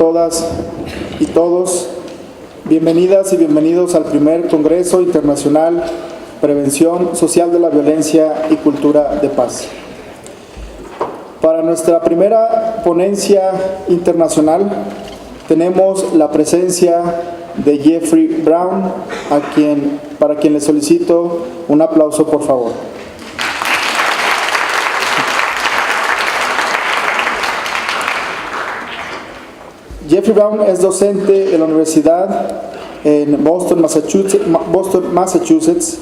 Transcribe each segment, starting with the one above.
todas y todos. Bienvenidas y bienvenidos al primer Congreso Internacional Prevención Social de la Violencia y Cultura de Paz. Para nuestra primera ponencia internacional tenemos la presencia de Jeffrey Brown, para quien le solicito un aplauso, por favor. Jeffrey Brown es docente en la universidad en Boston, Massachusetts.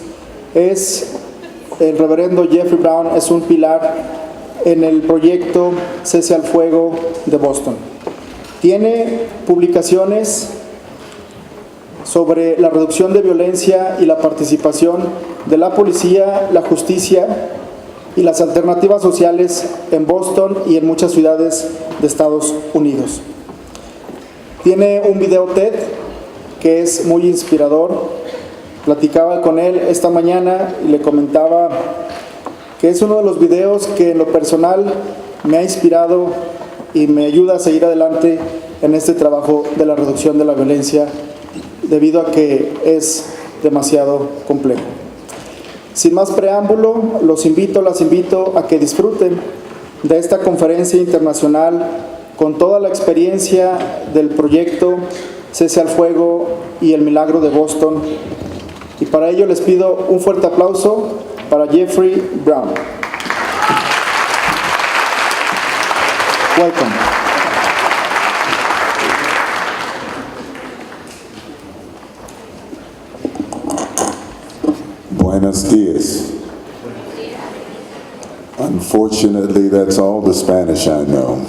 El reverendo Jeffrey Brown es un pilar en el proyecto Cese al Fuego de Boston. Tiene publicaciones sobre la reducción de violencia y la participación de la policía, la justicia y las alternativas sociales en Boston y en muchas ciudades de Estados Unidos. Tiene un video TED que es muy inspirador. Platicaba con él esta mañana y le comentaba que es uno de los videos que en lo personal me ha inspirado y me ayuda a seguir adelante en este trabajo de la reducción de la violencia, debido a que es demasiado complejo. Sin más preámbulo, las invito a que disfruten de esta conferencia internacional con toda la experiencia del proyecto Cese al Fuego y el Milagro de Boston. Y para ello les pido un fuerte aplauso para Jeffrey Brown. Welcome. Buenos dias. Unfortunately, that's all the Spanish I know.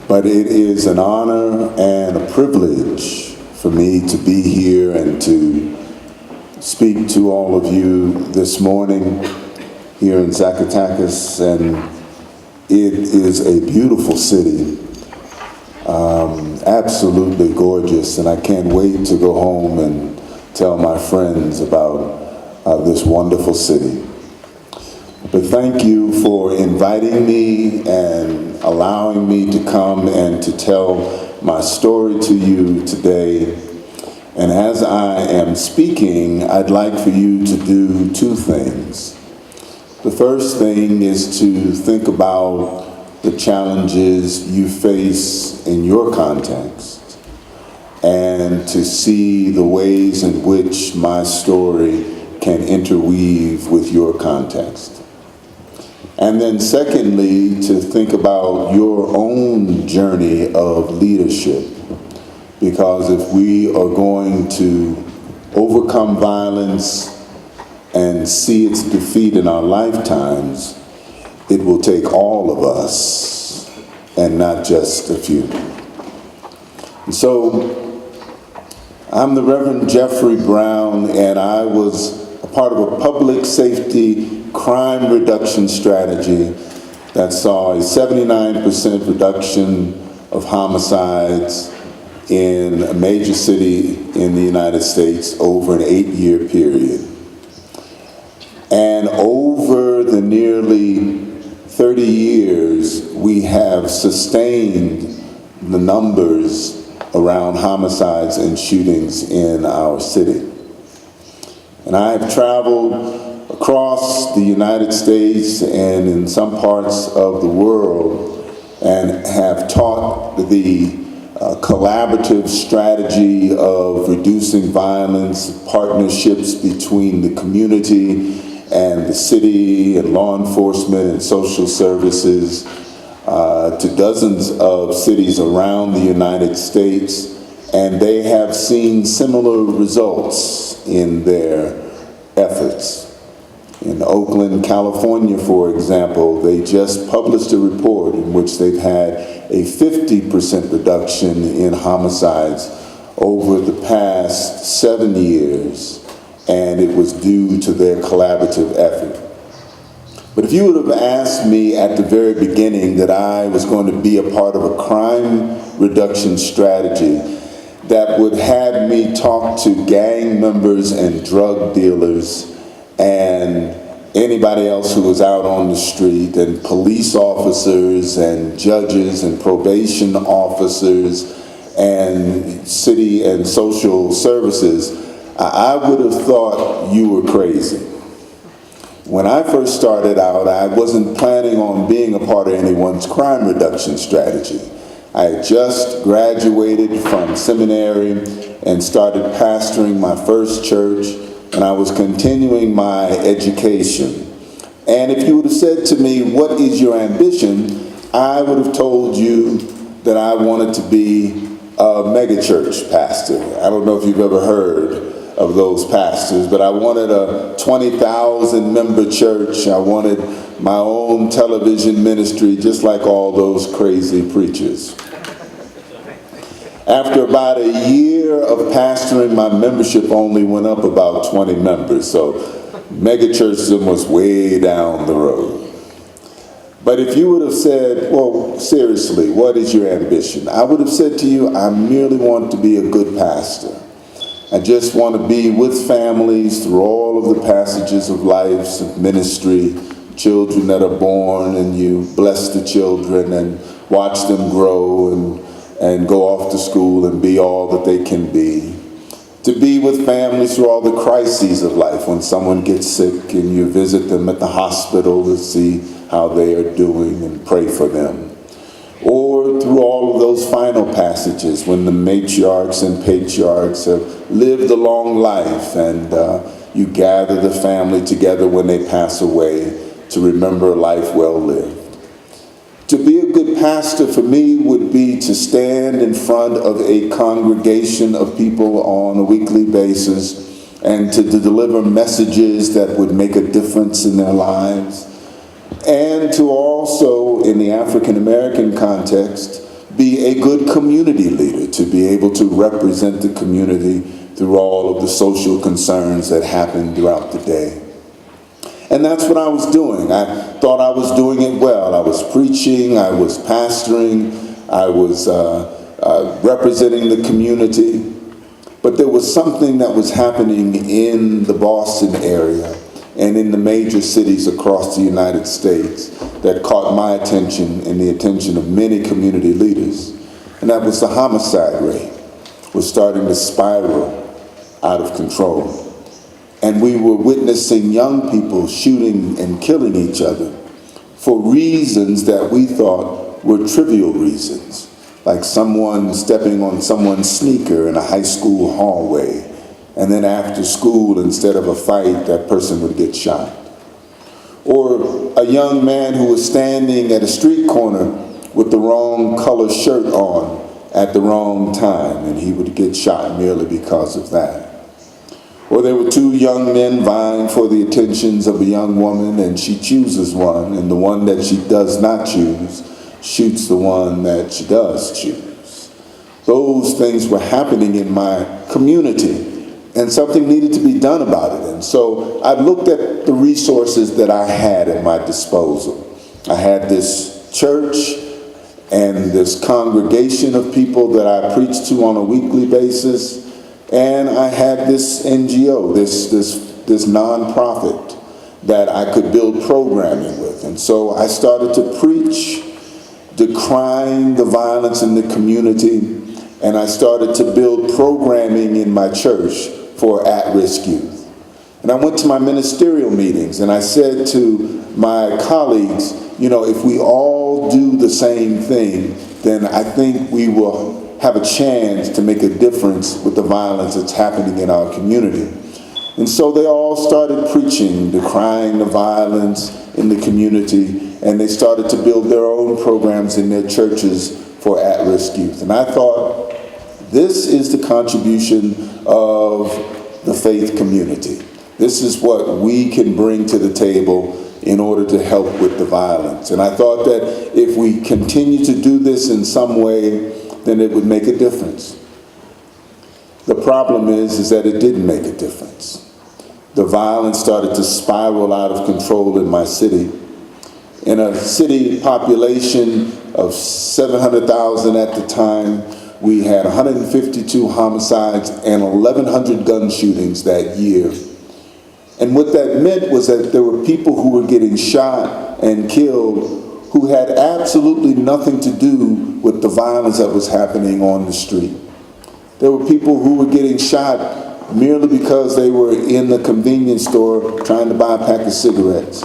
But it is an honor and a privilege for me to be here and to speak to all of you this morning here in Zacatecas. And it is a beautiful city, absolutely gorgeous, and I can't wait to go home and tell my friends about this wonderful city. But thank you for inviting me and allowing me to come and to tell my story to you today. And as I am speaking, I'd like for you to do two things. The first thing is to think about the challenges you face in your context and to see the ways in which my story can interweave with your context. And then secondly, to think about your own journey of leadership. Because if we are going to overcome violence and see its defeat in our lifetimes, it will take all of us and not just a few. And so I'm the Reverend Jeffrey Brown, and I was a part of a public safety crime reduction strategy that saw a 79% reduction of homicides in a major city in the United States over an 8-year period. And over the nearly 30 years, we have sustained the numbers around homicides and shootings in our city. And I have traveled across the United States and in some parts of the world and have taught the collaborative strategy of reducing violence, partnerships between the community and the city and law enforcement and social services to dozens of cities around the United States, and they have seen similar results in their efforts. In Oakland, California, for example, they just published a report in which they've had a 50% reduction in homicides over the past 7 years, and it was due to their collaborative effort. But if you would have asked me at the very beginning that I was going to be a part of a crime reduction strategy that would have me talk to gang members and drug dealers and anybody else who was out on the street, and police officers and judges and probation officers and city and social services, I would have thought you were crazy. When I first started out, I wasn't planning on being a part of anyone's crime reduction strategy. I had just graduated from seminary and started pastoring my first church, and I was continuing my education. And if you would have said to me, what is your ambition? I would have told you that I wanted to be a megachurch pastor. I don't know if you've ever heard of those pastors, but I wanted a 20,000 member church. I wanted my own television ministry, just like all those crazy preachers. After about a year of pastoring, my membership only went up about 20 members, so megachurchism was way down the road. But if you would have said, well, seriously, what is your ambition? I would have said to you, I merely want to be a good pastor. I just want to be with families through all of the passages of life, of ministry, children that are born, and you bless the children and watch them grow and go off to school and be all that they can be. To be with families through all the crises of life, when someone gets sick and you visit them at the hospital to see how they are doing and pray for them. Or through all of those final passages when the matriarchs and patriarchs have lived a long life and you gather the family together when they pass away to remember a life well lived. To be a good pastor for me would be to stand in front of a congregation of people on a weekly basis and to deliver messages that would make a difference in their lives. And to also, in the African American context, be a good community leader, to be able to represent the community through all of the social concerns that happen throughout the day. And that's what I was doing. I thought I was doing it well. I was preaching, I was pastoring, I was representing the community. But there was something that was happening in the Boston area and in the major cities across the United States that caught my attention and the attention of many community leaders. And that was the homicide rate was starting to spiral out of control. And we were witnessing young people shooting and killing each other for reasons that we thought were trivial reasons, like someone stepping on someone's sneaker in a high school hallway, and then after school, instead of a fight, that person would get shot. Or a young man who was standing at a street corner with the wrong color shirt on at the wrong time, and he would get shot merely because of that. Or there were two young men vying for the attentions of a young woman, and she chooses one, and the one that she does not choose shoots the one that she does choose. Those things were happening in my community, and something needed to be done about it. And so I looked at the resources that I had at my disposal. I had this church and this congregation of people that I preached to on a weekly basis, and I had this NGO, this nonprofit that I could build programming with. And so I started to preach, decrying the violence in the community, and I started to build programming in my church for at-risk youth. And I went to my ministerial meetings and I said to my colleagues, you know, if we all do the same thing, then I think we will have a chance to make a difference with the violence that's happening in our community. And so they all started preaching, decrying the violence in the community, and they started to build their own programs in their churches for at-risk youth. And I thought, this is the contribution of the faith community. This is what we can bring to the table in order to help with the violence. And I thought that if we continue to do this in some way, then it would make a difference. The problem is that it didn't make a difference. The violence started to spiral out of control in my city. In a city population of 700,000 at the time, we had 152 homicides and 1,100 gun shootings that year. And what that meant was that there were people who were getting shot and killed who had absolutely nothing to do with the violence that was happening on the street. There were people who were getting shot merely because they were in the convenience store trying to buy a pack of cigarettes.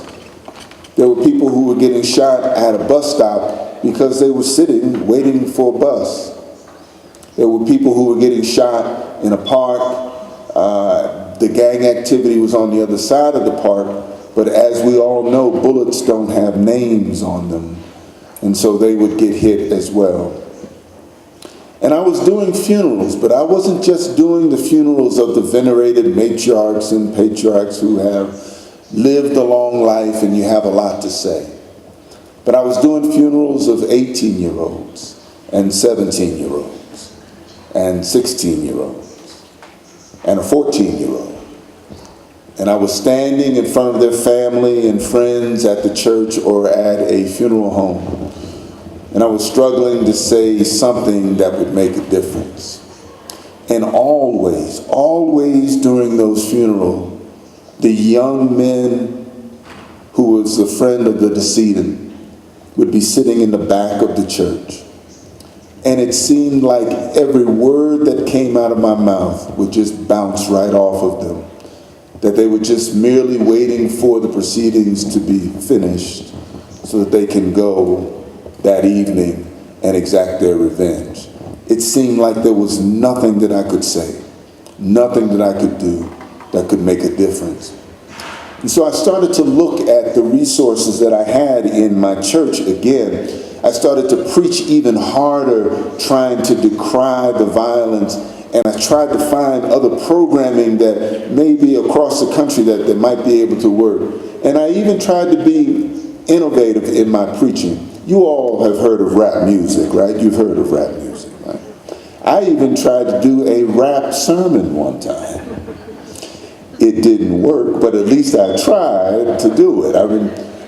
There were people who were getting shot at a bus stop because they were sitting waiting for a bus. There were people who were getting shot in a park. The gang activity was on the other side of the park, but as we all know, bullets don't have names on them, and so they would get hit as well. And I was doing funerals, but I wasn't just doing the funerals of the venerated matriarchs and patriarchs who have lived a long life and you have a lot to say. But I was doing funerals of 18-year-olds and 17-year-olds and 16-year-olds and a 14-year-old. And I was standing in front of their family and friends at the church or at a funeral home. And I was struggling to say something that would make a difference. And always during those funerals, the young men who was a friend of the decedent would be sitting in the back of the church. And it seemed like every word that came out of my mouth would just bounce right off of them. That they were just merely waiting for the proceedings to be finished so that they can go that evening and exact their revenge. It seemed like there was nothing that I could say, nothing that I could do that could make a difference. And so I started to look at the resources that I had in my church again. I started to preach even harder, trying to decry the violence. And I tried to find other programming that maybe across the country that might be able to work. And I even tried to be innovative in my preaching. You all have heard of rap music, right? You've heard of rap music, right? I even tried to do a rap sermon one time. It didn't work, but at least I tried to do it.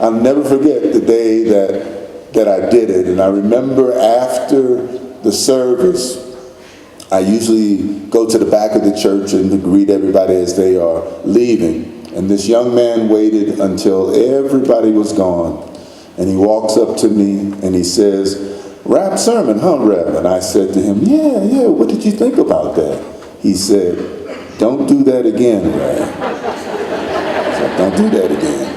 I'll never forget the day that I did it. And I remember after the service, I usually go to the back of the church and to greet everybody as they are leaving. And this young man waited until everybody was gone. And he walks up to me and he says, "Rap sermon, huh, Rev?" And I said to him, yeah, what did you think about that? He said, "Don't do that again, Rev." I said, "Don't do that again."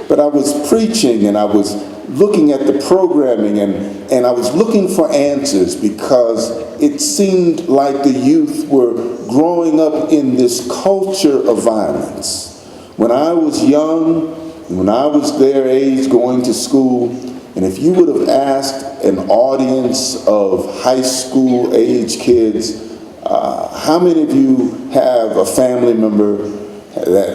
But I was preaching and I was looking at the programming and I was looking for answers because it seemed like the youth were growing up in this culture of violence. When I was young, when I was their age going to school, and if you would have asked an audience of high school age kids, how many of you have a family member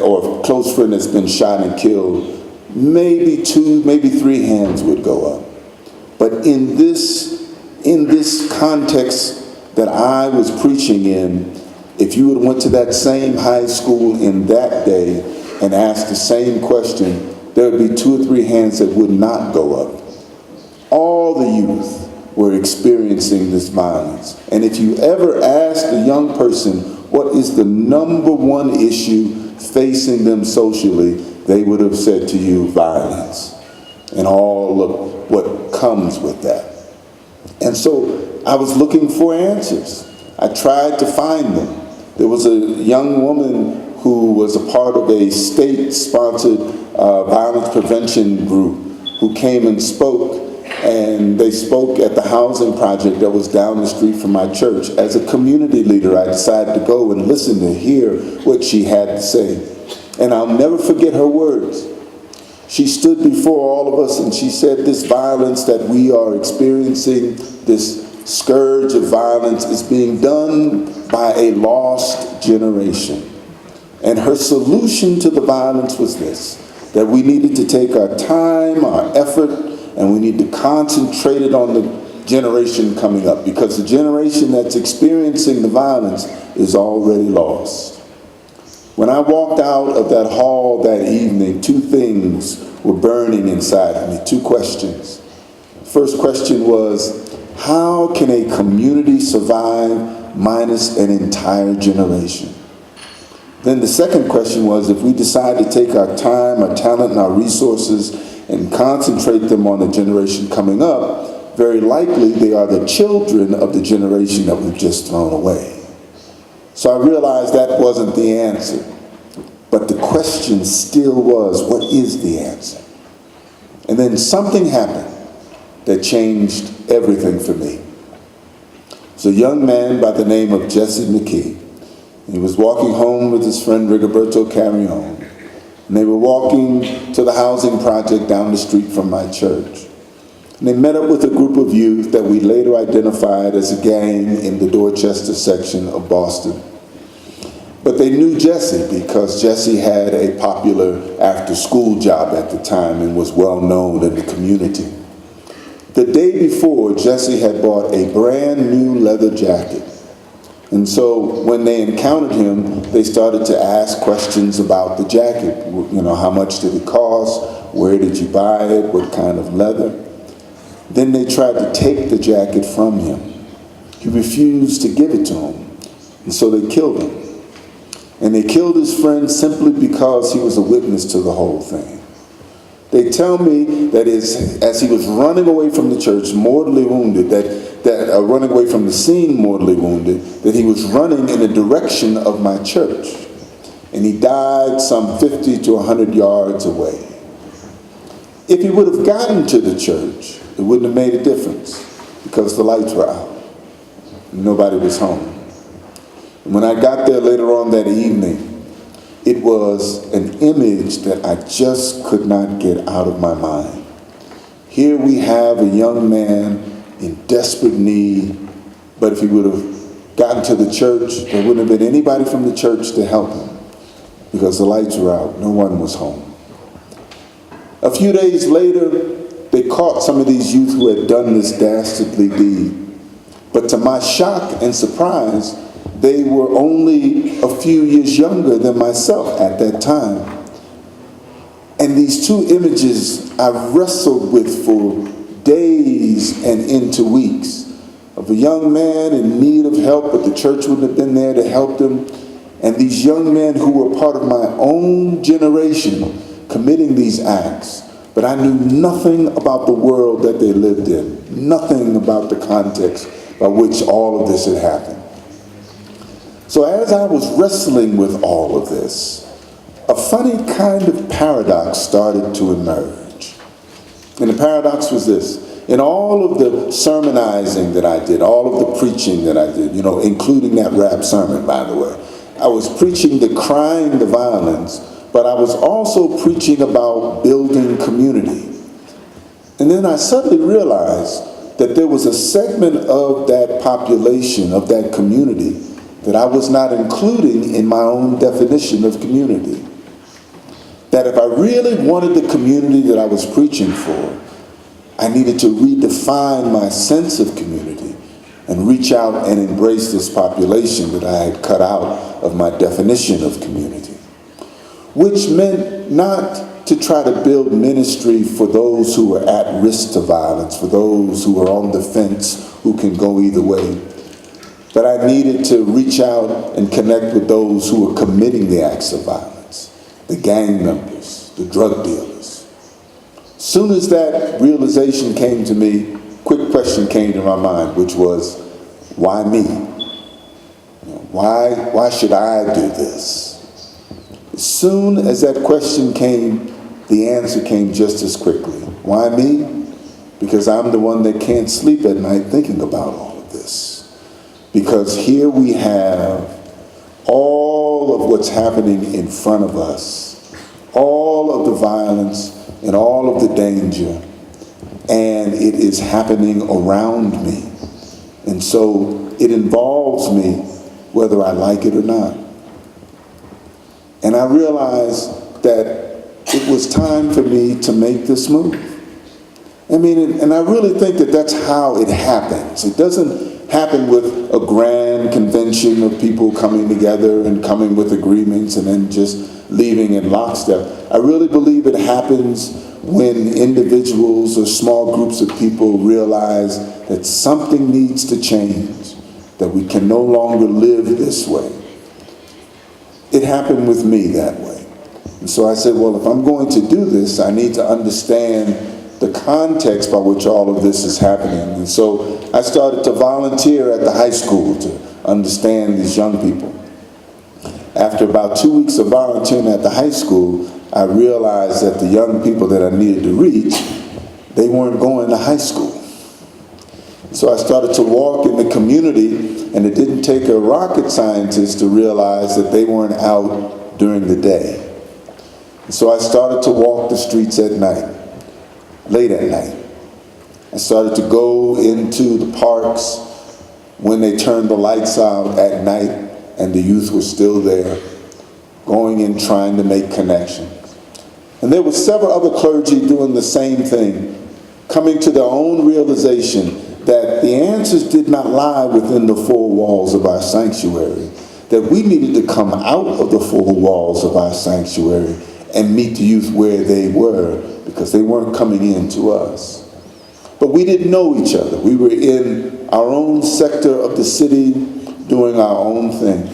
or a close friend that's been shot and killed? Maybe 2, maybe 3 hands would go up. But in this context that I was preaching in, if you would have went to that same high school in that day and asked the same question, there would be 2 or 3 hands that would not go up. All the youth were experiencing this violence. And if you ever asked a young person what is the number one issue facing them socially, they would have said to you, violence, and all of what comes with that. And so I was looking for answers. I tried to find them. There was a young woman who was a part of a state-sponsored violence prevention group who came and spoke, and they spoke at the housing project that was down the street from my church. As a community leader, I decided to go and listen to hear what she had to say. And I'll never forget her words. She stood before all of us and she said, this violence that we are experiencing, this scourge of violence is being done by a lost generation. And her solution to the violence was this, that we needed to take our time, our effort, and we need to concentrate it on the generation coming up, because the generation that's experiencing the violence is already lost. When I walked out of that hall that evening, 2 things were burning inside of me, 2 questions. First question was, how can a community survive minus an entire generation? Then the second question was, if we decide to take our time, our talent, and our resources and concentrate them on the generation coming up, very likely they are the children of the generation that we've just thrown away. So I realized that wasn't the answer. But the question still was, what is the answer? And then something happened that changed everything for me. It's a young man by the name of Jesse McKee. He was walking home with his friend Rigoberto Carrion. And they were walking to the housing project down the street from my church. And they met up with a group of youth that we later identified as a gang in the Dorchester section of Boston. But they knew Jesse because Jesse had a popular after-school job at the time and was well known in the community. The day before, Jesse had bought a brand new leather jacket. And so when they encountered him, they started to ask questions about the jacket. You know, how much did it cost? Where did you buy it? What kind of leather? Then they tried to take the jacket from him. He refused to give it to them. And so they killed him. And they killed his friend simply because he was a witness to the whole thing. They tell me that as he was running away from the church, mortally wounded, running away from the scene mortally wounded, that he was running in the direction of my church. And he died some 50 to 100 yards away. If he would have gotten to the church, it wouldn't have made a difference because the lights were out. Nobody was home. And when I got there later on that evening, it was an image that I just could not get out of my mind. Here we have a young man in desperate need, but if he would have gotten to the church, there wouldn't have been anybody from the church to help him because the lights were out. No one was home. A few days later, they caught some of these youth who had done this dastardly deed. But to my shock and surprise, they were only a few years younger than myself at that time. And these two images I wrestled with for days and into weeks, of a young man in need of help, but the church wouldn't have been there to help them, and these young men who were part of my own generation committing these acts. But I knew nothing about the world that they lived in, nothing about the context by which all of this had happened. So as I was wrestling with all of this, a funny kind of paradox started to emerge. And the paradox was this: in all of the sermonizing that I did, all of the preaching that I did, including that rap sermon, by the way, I was preaching the crime, the violence, but I was also preaching about building community. And then I suddenly realized that there was a segment of that population, of that community, that I was not including in my own definition of community. That if I really wanted the community that I was preaching for, I needed to redefine my sense of community and reach out and embrace this population that I had cut out of my definition of community. Which meant not to try to build ministry for those who are at risk to violence, for those who are on the fence, who can go either way. But I needed to reach out and connect with those who were committing the acts of violence, the gang members, the drug dealers. Soon as that realization came to me, quick question came to my mind, which was, why me? Why should I do this? As soon as that question came, the answer came just as quickly. Why me? Because I'm the one that can't sleep at night thinking about all of this. Because here we have all of what's happening in front of us, all of the violence and all of the danger, and it is happening around me. And so it involves me whether I like it or not. And I realized that it was time for me to make this move. I mean, and I really think that that's how it happens. It doesn't happen with a grand convention of people coming together and coming with agreements and then just leaving in lockstep. I really believe it happens when individuals or small groups of people realize that something needs to change, that we can no longer live this way. it happened with me that way. And so I said, well, if I'm going to do this, I need to understand the context by which all of this is happening. And so I started to volunteer at the high school to understand these young people. After about 2 weeks of volunteering at the high school, I realized that the young people that I needed to reach, they weren't going to high school. So I started to walk in the community, and it didn't take a rocket scientist to realize that they weren't out during the day. So I started to walk the streets at night, late at night. I started to go into the parks when they turned the lights out at night and the youth were still there, going in trying to make connections. And there were several other clergy doing the same thing, coming to their own realization that the answers did not lie within the four walls of our sanctuary, that we needed to come out of the four walls of our sanctuary and meet the youth where they were, because they weren't coming in to us. But we didn't know each other. We were in our own sector of the city doing our own thing.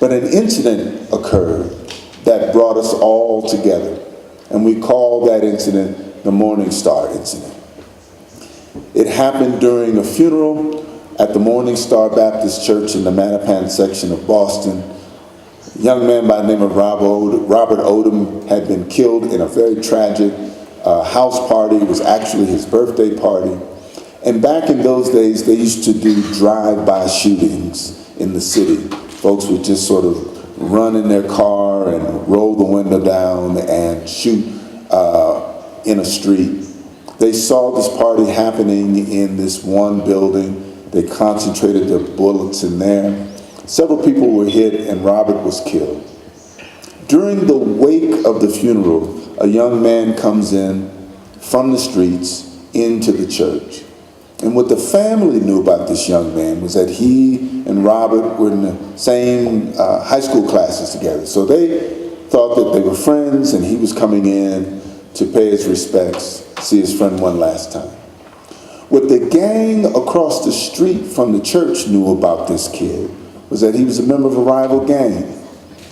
But an incident occurred that brought us all together, and we call that incident the Morning Star incident. It happened during a funeral at the Morning Star Baptist Church in the Mattapan section of Boston. A young man by the name of Robert Odom had been killed in a very tragic house party. It was actually his birthday party. And back in those days, they used to do drive-by shootings in the city. Folks would just sort of run in their car and roll the window down and shoot in a street. They saw this party happening in this one building. They concentrated their bullets in there. Several people were hit and Robert was killed. During the wake of the funeral, a young man comes in from the streets into the church. And what the family knew about this young man was that he and Robert were in the same high school classes together. So they thought that they were friends, and he was coming in to pay his respects, see his friend one last time. What the gang across the street from the church knew about this kid was that he was a member of a rival gang.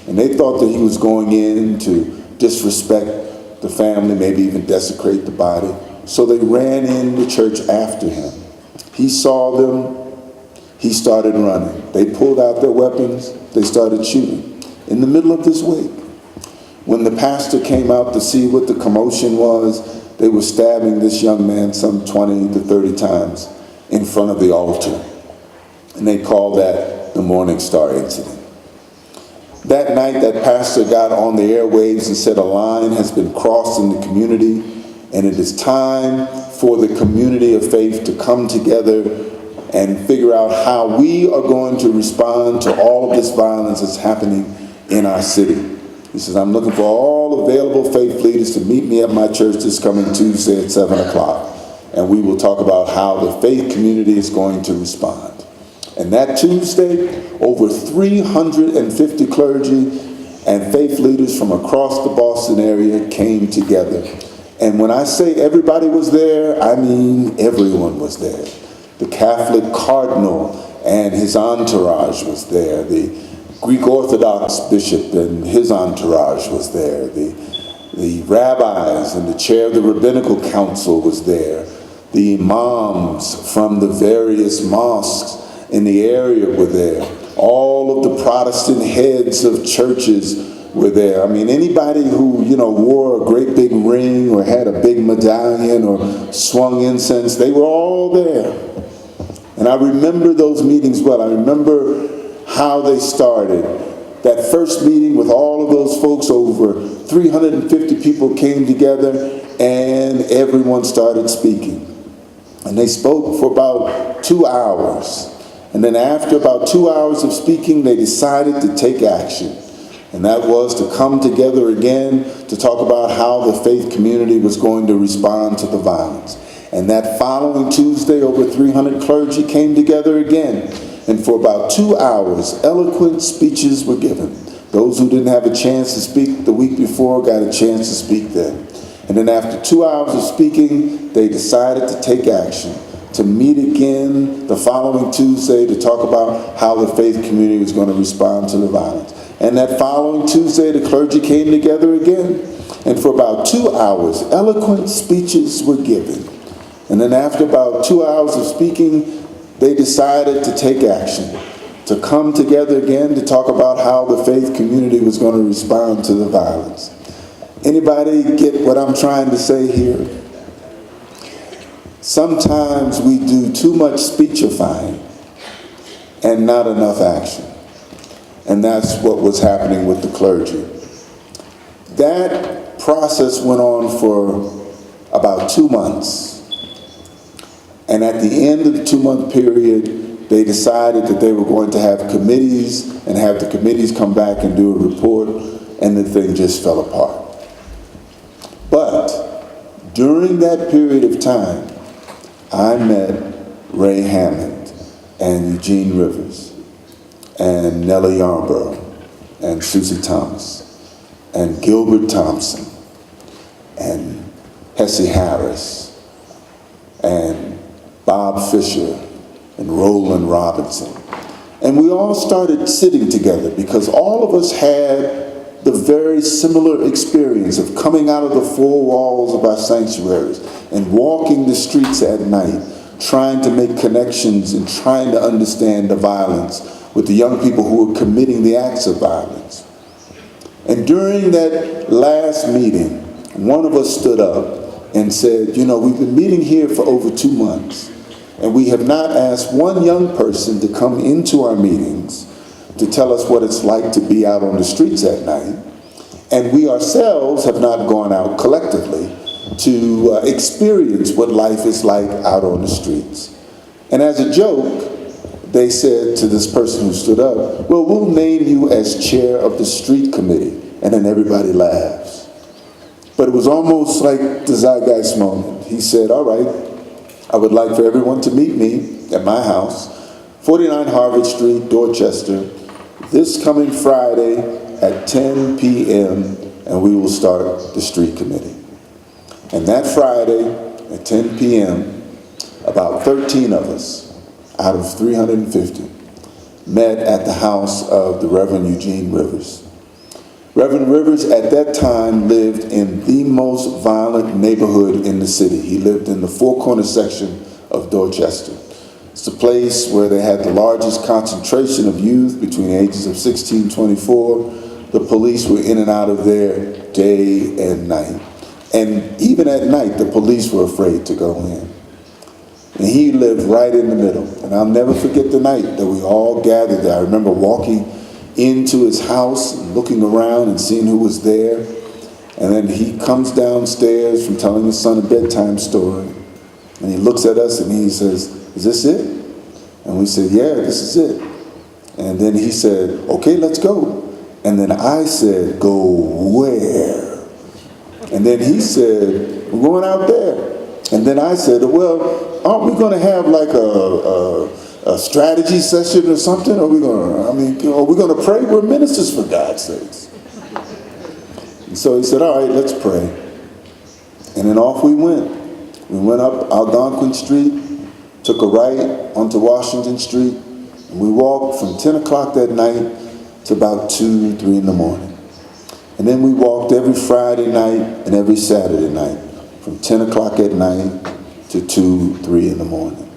And they thought that he was going in to disrespect the family, maybe even desecrate the body. So they ran in the church after him. He saw them, he started running. They pulled out their weapons, they started shooting in the middle of this wake. When the pastor came out to see what the commotion was, they were stabbing this young man some 20 to 30 times in front of the altar. And they called that the Morning Star incident. That night, that pastor got on the airwaves and said a line has been crossed in the community, and it is time for the community of faith to come together and figure out how we are going to respond to all of this violence that's happening in our city. He says, I'm looking for all available faith leaders to meet me at my church this coming Tuesday at 7 o'clock. And we will talk about how the faith community is going to respond. And that Tuesday, over 350 clergy and faith leaders from across the Boston area came together. And when I say everybody was there, I mean everyone was there. The Catholic cardinal and his entourage was there. The Greek Orthodox bishop and his entourage was there. The rabbis and the chair of the rabbinical council was there. The imams from the various mosques in the area were there. All of the Protestant heads of churches were there. I mean, anybody who, wore a great big ring or had a big medallion or swung incense, they were all there. And I remember those meetings well. I remember how they started. That first meeting with all of those folks, over 350 people came together and everyone started speaking. And they spoke for about 2 hours. And then after about 2 hours of speaking, they decided to take action. And that was to come together again to talk about how the faith community was going to respond to the violence. And that following Tuesday, over 300 clergy came together again. And for about 2 hours, eloquent speeches were given. Those who didn't have a chance to speak the week before got a chance to speak then. And then after 2 hours of speaking, they decided to take action, to meet again the following Tuesday to talk about how the faith community was going to respond to the violence. And that following Tuesday, the clergy came together again. And for about 2 hours, eloquent speeches were given. And then after about 2 hours of speaking, they decided to take action, to come together again to talk about how the faith community was going to respond to the violence. Anybody get what I'm trying to say here? Sometimes we do too much speechifying and not enough action. And that's what was happening with the clergy. That process went on for about 2 months. And at the end of the 2-month period, they decided that they were going to have committees and have the committees come back and do a report, and the thing just fell apart. But during that period of time, I met Ray Hammond and Eugene Rivers and Nellie Yarborough and Susie Thomas and Gilbert Thompson and Hesse Harris and Bob Fisher and Roland Robinson. And we all started sitting together because all of us had the very similar experience of coming out of the four walls of our sanctuaries and walking the streets at night, trying to make connections and trying to understand the violence with the young people who were committing the acts of violence. And during that last meeting, one of us stood up and said, you know, we've been meeting here for over 2 months, and we have not asked one young person to come into our meetings to tell us what it's like to be out on the streets at night. And we ourselves have not gone out collectively to experience what life is like out on the streets. And as a joke, they said to this person who stood up, well, we'll name you as chair of the street committee. And then everybody laughs. But it was almost like the zeitgeist moment. He said, all right, I would like for everyone to meet me at my house, 49 Harvard Street, Dorchester, this coming Friday at 10 p.m., and we will start the street committee. And that Friday at 10 p.m., about 13 of us out of 350 met at the house of the Reverend Eugene Rivers. Reverend Rivers at that time lived in the most violent neighborhood in the city. He lived in the Four Corners section of Dorchester. It's the place where they had the largest concentration of youth between the ages of 16 and 24. The police were in and out of there day and night. And even at night, the police were afraid to go in. And he lived right in the middle. And I'll never forget the night that we all gathered there. I remember walking into his house and looking around and seeing who was there. And then he comes downstairs from telling his son a bedtime story. And he looks at us and he says, is this it? And we said, yeah, this is it. And then he said, okay, let's go. And then I said, go where? And then he said, we're going out there. And then I said, well, aren't we going to have like a strategy session or something? Are we going to pray? We're ministers, for God's sakes. And so he said, all right, let's pray. And then off we went. We went up Algonquin Street, took a right onto Washington Street, and we walked from 10 o'clock that night to about 2, 3 in the morning. And then we walked every Friday night and every Saturday night from 10 o'clock at night to 2, 3 in the morning.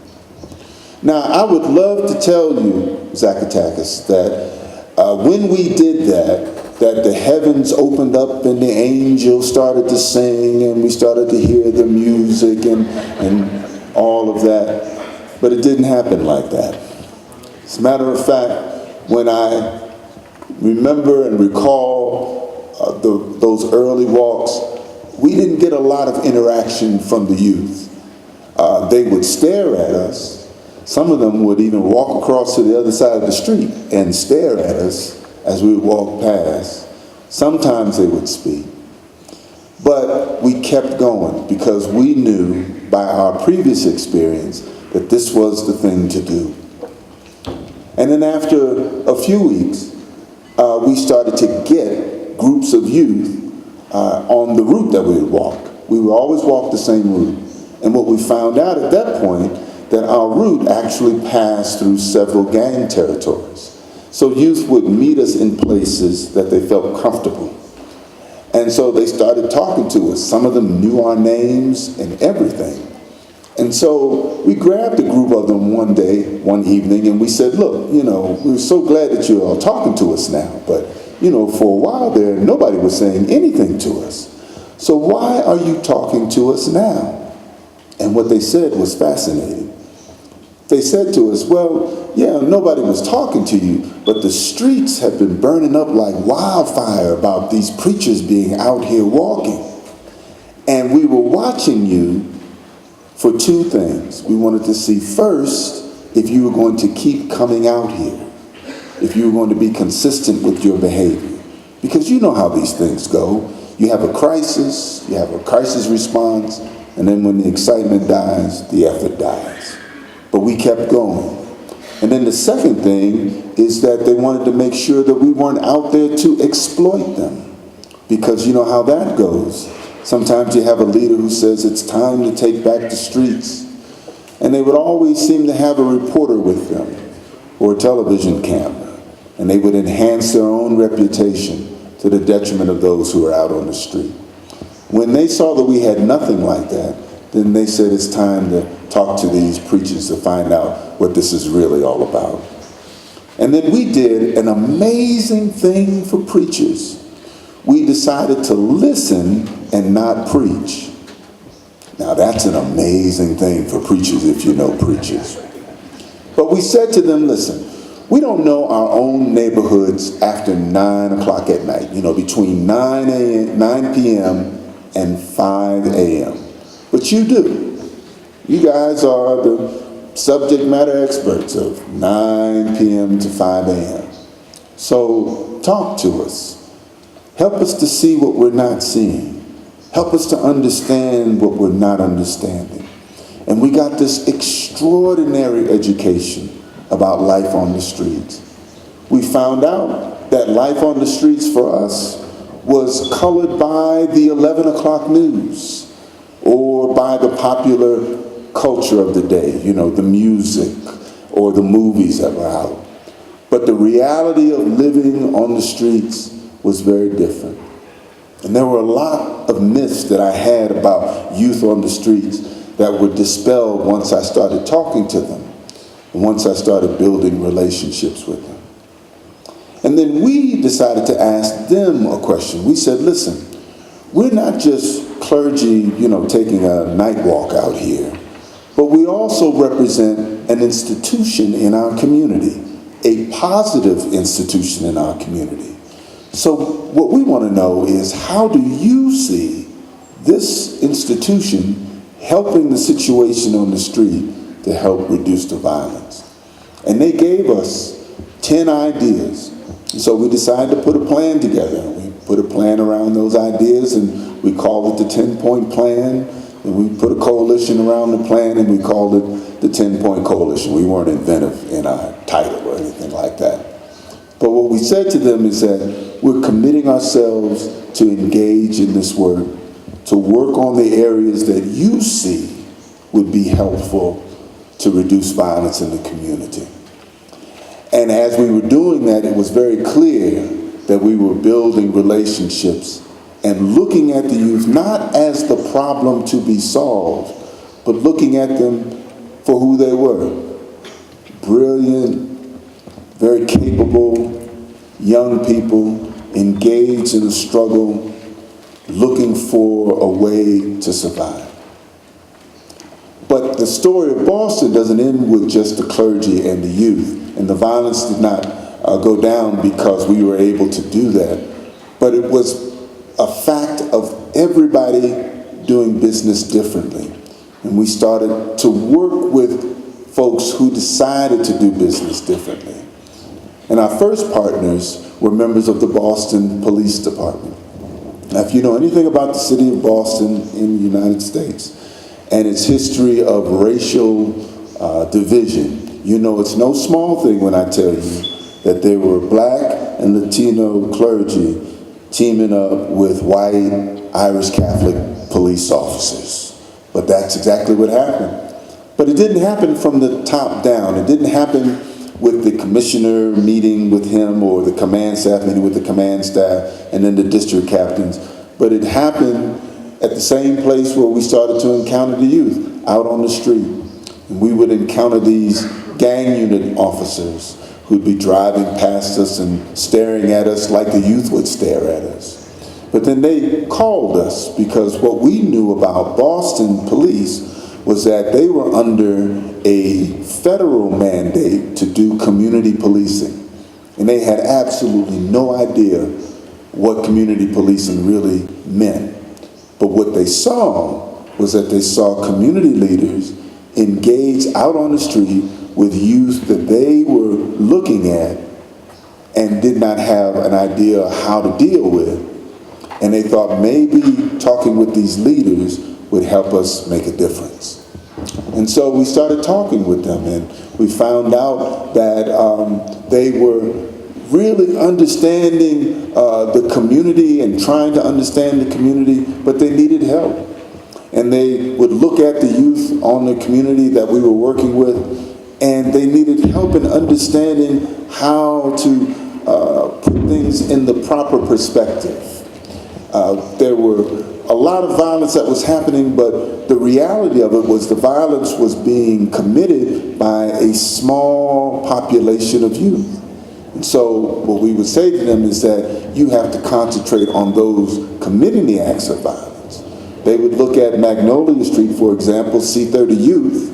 Now, I would love to tell you, Zacatecas, that when we did that the heavens opened up and the angels started to sing and we started to hear the music and all of that. But it didn't happen like that. As a matter of fact, when I remember and recall those early walks, we didn't get a lot of interaction from the youth. They would stare at us. Some of them would even walk across to the other side of the street and stare at us as we would walk past. Sometimes they would speak. But we kept going because we knew by our previous experience that this was the thing to do. And then after a few weeks, we started to get groups of youth on the route that we would walk. We would always walk the same route. And what we found out at that point, that our route actually passed through several gang territories. So youth would meet us in places that they felt comfortable. And so they started talking to us. Some of them knew our names and everything. And so we grabbed a group of them one day, one evening, and we said, look, we're so glad that you're all talking to us now. But, for a while there, nobody was saying anything to us. So why are you talking to us now? And what they said was fascinating. They said to us, well, yeah, nobody was talking to you, but the streets have been burning up like wildfire about these preachers being out here walking. And we were watching you for two things. We wanted to see first if you were going to keep coming out here, if you were going to be consistent with your behavior. Because you know how these things go. You have a crisis response, and then when the excitement dies, the effort dies. But we kept going. And then the second thing is that they wanted to make sure that we weren't out there to exploit them. Because you know how that goes. Sometimes you have a leader who says it's time to take back the streets. And they would always seem to have a reporter with them or a television camera. And they would enhance their own reputation to the detriment of those who are out on the street. When they saw that we had nothing like that, then they said it's time to talk to these preachers to find out what this is really all about. And then we did an amazing thing for preachers. We decided to listen and not preach. Now that's an amazing thing for preachers if you know preachers. But we said to them, listen, we don't know our own neighborhoods after 9 o'clock at night, between 9 p.m. and 5 a.m. But you do. You guys are the subject matter experts of 9 p.m. to 5 a.m. So talk to us. Help us to see what we're not seeing. Help us to understand what we're not understanding. And we got this extraordinary education about life on the streets. We found out that life on the streets for us was colored by the 11 o'clock news or by the popular culture of the day, the music or the movies that were out. But the reality of living on the streets was very different. And there were a lot of myths that I had about youth on the streets that were dispelled once I started talking to them and once I started building relationships with them. And then we decided to ask them a question. We said, listen, we're not just clergy, taking a night walk out here, but we also represent an institution in our community, a positive institution in our community. So what we want to know is, how do you see this institution helping the situation on the street to help reduce the violence? And they gave us 10 ideas. And so we decided to put a plan together. We put a plan around those ideas, and we called it the 10-point plan. And we put a coalition around the plan, and we called it the 10-point coalition. We weren't inventive in our title or anything like that. But what we said to them is that we're committing ourselves to engage in this work, to work on the areas that you see would be helpful to reduce violence in the community. And as we were doing that, it was very clear that we were building relationships and looking at the youth not as the problem to be solved, but looking at them for who they were. Brilliant, very capable, young people engaged in a struggle, looking for a way to survive. But the story of Boston doesn't end with just the clergy and the youth. And the violence did not go down because we were able to do that. But it was a fact of everybody doing business differently. And we started to work with folks who decided to do business differently. And our first partners were members of the Boston Police Department. Now, if you know anything about the city of Boston in the United States and its history of racial division, you know it's no small thing when I tell you that there were black and Latino clergy teaming up with white Irish Catholic police officers. But that's exactly what happened. But it didn't happen from the top down. It didn't happen with the commissioner meeting with him, or the command staff meeting with the command staff, and then the district captains. But it happened at the same place where we started to encounter the youth, out on the street. And we would encounter these gang unit officers who'd be driving past us and staring at us like the youth would stare at us. But then they called us, because what we knew about Boston police was that they were under a federal mandate to do community policing. And they had absolutely no idea what community policing really meant. But what they saw was that they saw community leaders engaged out on the street with youth that they were looking at and did not have an idea how to deal with. And they thought maybe talking with these leaders would help us make a difference. And so we started talking with them, and we found out that they were really understanding the community and trying to understand the community, but they needed help. And they would look at the youth on the community that we were working with, and they needed help in understanding how to put things in the proper perspective. There were a lot of violence that was happening, but the reality of it was the violence was being committed by a small population of youth. And so what we would say to them is that you have to concentrate on those committing the acts of violence. They would look at Magnolia Street, for example, see 30 youth,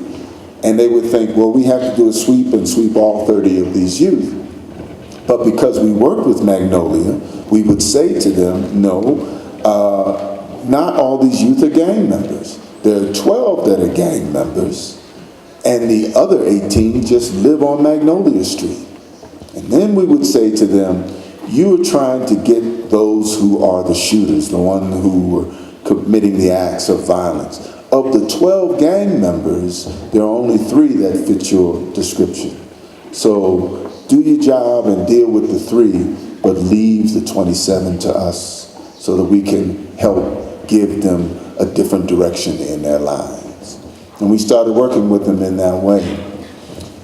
and they would think, well, we have to do a sweep and sweep all 30 of these youth. But because we worked with Magnolia, we would say to them, no, not all these youth are gang members. There are 12 that are gang members, and the other 18 just live on Magnolia Street. And then we would say to them, you are trying to get those who are the shooters, the ones who were committing the acts of violence. Of the 12 gang members, there are only 3 that fit your description. So do your job and deal with the 3, but leave the 27 to us so that we can help give them a different direction in their lives. And we started working with them in that way.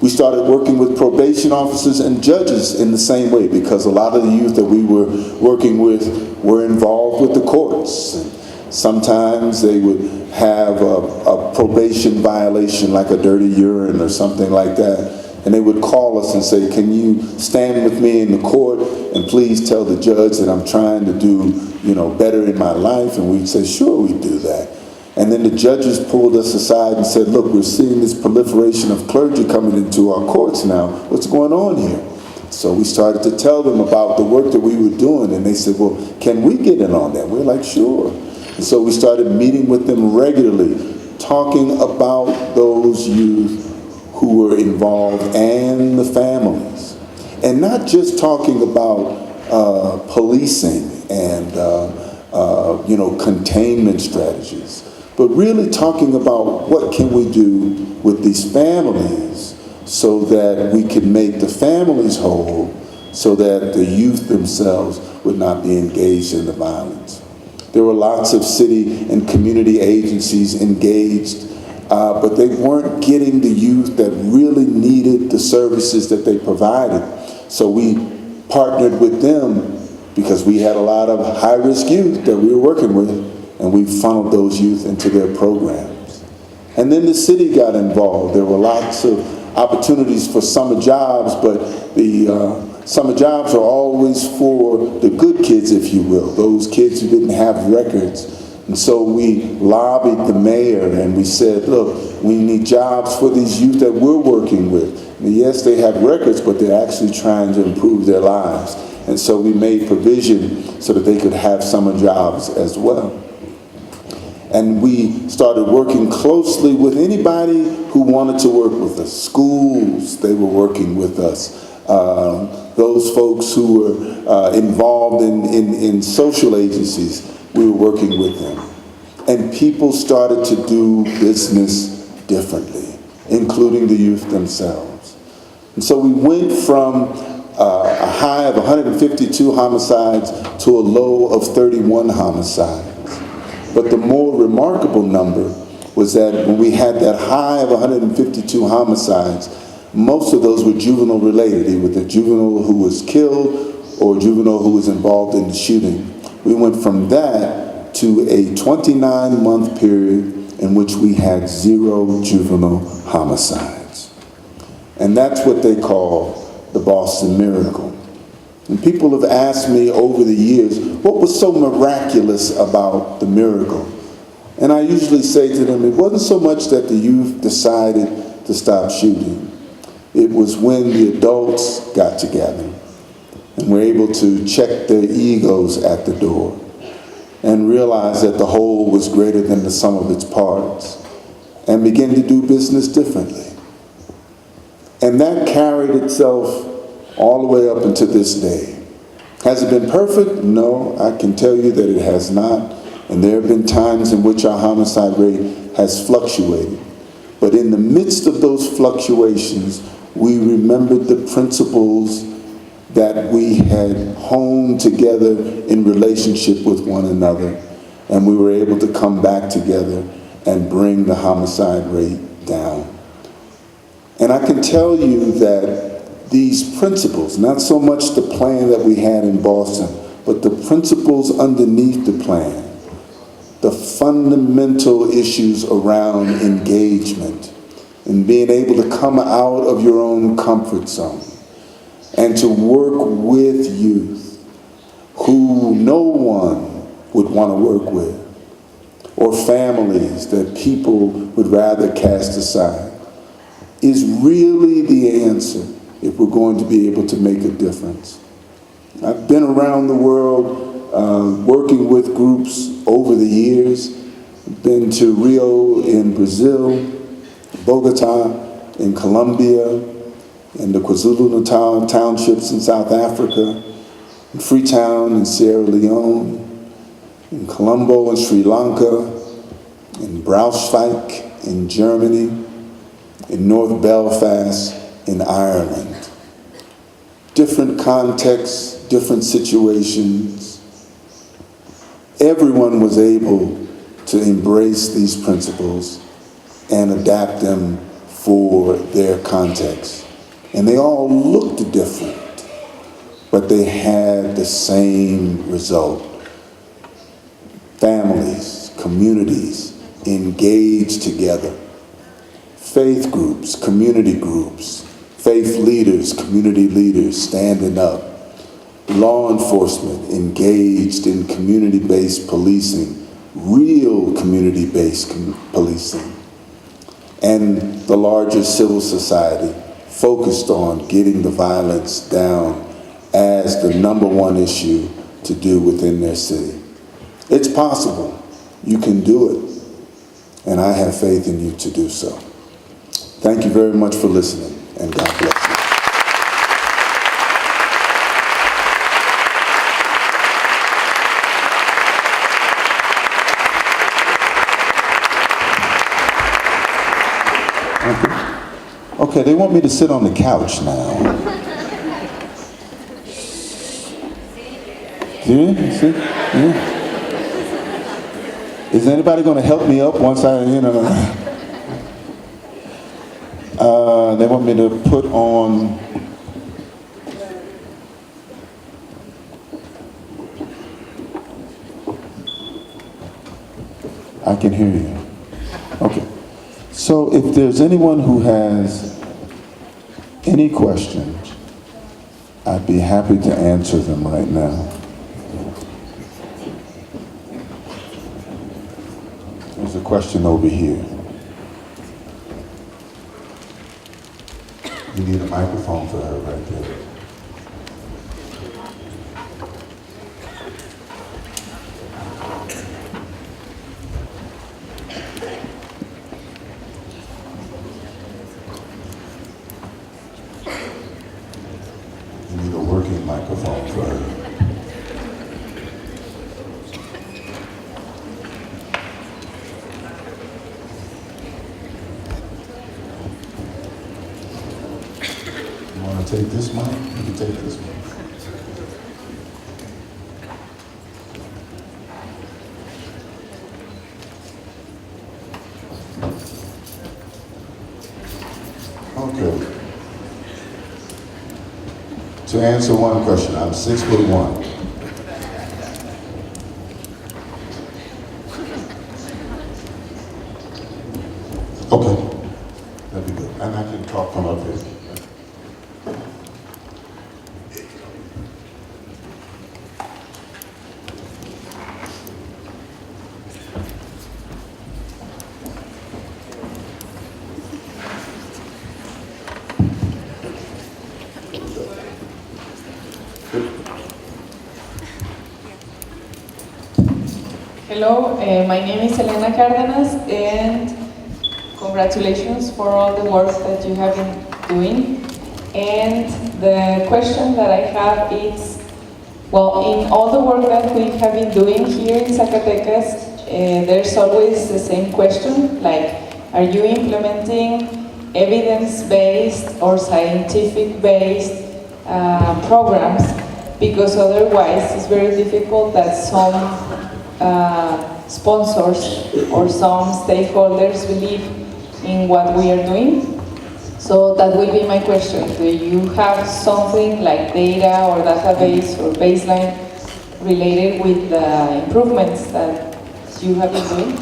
We started working with probation officers and judges in the same way, because a lot of the youth that we were working with were involved with the courts. And sometimes they would have a probation violation, like a dirty urine or something like that. And they would call us and say, can you stand with me in the court and please tell the judge that I'm trying to do, better in my life? And we'd say, sure, we do that. And then the judges pulled us aside and said, look, we're seeing this proliferation of clergy coming into our courts now. What's going on here? So we started to tell them about the work that we were doing. And they said, well, can we get in on that? We're like, sure. And so we started meeting with them regularly, talking about those youth who were involved and the families. And not just talking about policing and containment strategies, but really talking about what can we do with these families so that we can make the families whole, so that the youth themselves would not be engaged in the violence. There were lots of city and community agencies engaged, but they weren't getting the youth that really needed the services that they provided. So we partnered with them, because we had a lot of high-risk youth that we were working with, and we funneled those youth into their programs. And then the city got involved. There were lots of opportunities for summer jobs, but the summer jobs are always for the good kids, if you will, those kids who didn't have records. And so we lobbied the mayor and we said, look, we need jobs for these youth that we're working with. And yes, they have records, but they're actually trying to improve their lives. And so we made provision so that they could have summer jobs as well. And we started working closely with anybody who wanted to work with us. Schools, they were working with us. Those folks who were involved in social agencies, we were working with them. And people started to do business differently, including the youth themselves. And so we went from a high of 152 homicides to a low of 31 homicides. But the more remarkable number was that when we had that high of 152 homicides, Most of those were juvenile related, either the juvenile who was killed or juvenile who was involved in the shooting. We went from that to a 29-month period in which we had 0 juvenile homicides. And that's what they call the Boston Miracle. And people have asked me over the years, what was so miraculous about the miracle? And I usually say to them, it wasn't so much that the youth decided to stop shooting. It was when the adults got together and were able to check their egos at the door and realize that the whole was greater than the sum of its parts and begin to do business differently. And that carried itself all the way up until this day. Has it been perfect? No, I can tell you that it has not. And there have been times in which our homicide rate has fluctuated. But in the midst of those fluctuations, we remembered the principles that we had honed together in relationship with one another. And we were able to come back together and bring the homicide rate down. And I can tell you that these principles, not so much the plan that we had in Boston, but the principles underneath the plan, the fundamental issues around engagement and being able to come out of your own comfort zone and to work with youth who no one would want to work with, or families that people would rather cast aside, is really the answer if we're going to be able to make a difference. I've been around the world working with groups over the years. I've been to Rio in Brazil, Bogota in Colombia, in the KwaZulu-Natal townships in South Africa, in Freetown in Sierra Leone, in Colombo in Sri Lanka, in Braunschweig in Germany, in North Belfast in Ireland. Different contexts, different situations. Everyone was able to embrace these principles and adapt them for their context. And they all looked different, but they had the same result. Families, communities engaged together. Faith groups, community groups, faith leaders, community leaders standing up. Law enforcement engaged in community-based policing, real community-based policing. And the larger civil society focused on getting the violence down as the #1 issue to do within their city. It's possible. You can do it. And I have faith in you to do so. Thank you very much for listening, and God bless you. Okay, they want me to sit on the couch now. See? Yeah. Is anybody going to help me up once they want me to put on I can hear you. Okay. So if there's anyone who has any questions, I'd be happy to answer them right now. There's a question over here. You need a microphone for her right there. You need a working microphone for her. Take this mic, you can take this mic. Okay. To answer one question, I'm 6'1". Okay, that'd be good. And I can talk from up here. Hello, my name is Elena Cárdenas, and congratulations for all the work that you have been doing. And the question that I have is, well, in all the work that we have been doing here in Zacatecas, there's always the same question, like, are you implementing evidence-based or scientific-based programs? Because otherwise it's very difficult that some sponsors or some stakeholders believe in what we are doing. So that will be my question. Do you have something like data or database or baseline related with the improvements that you have been doing?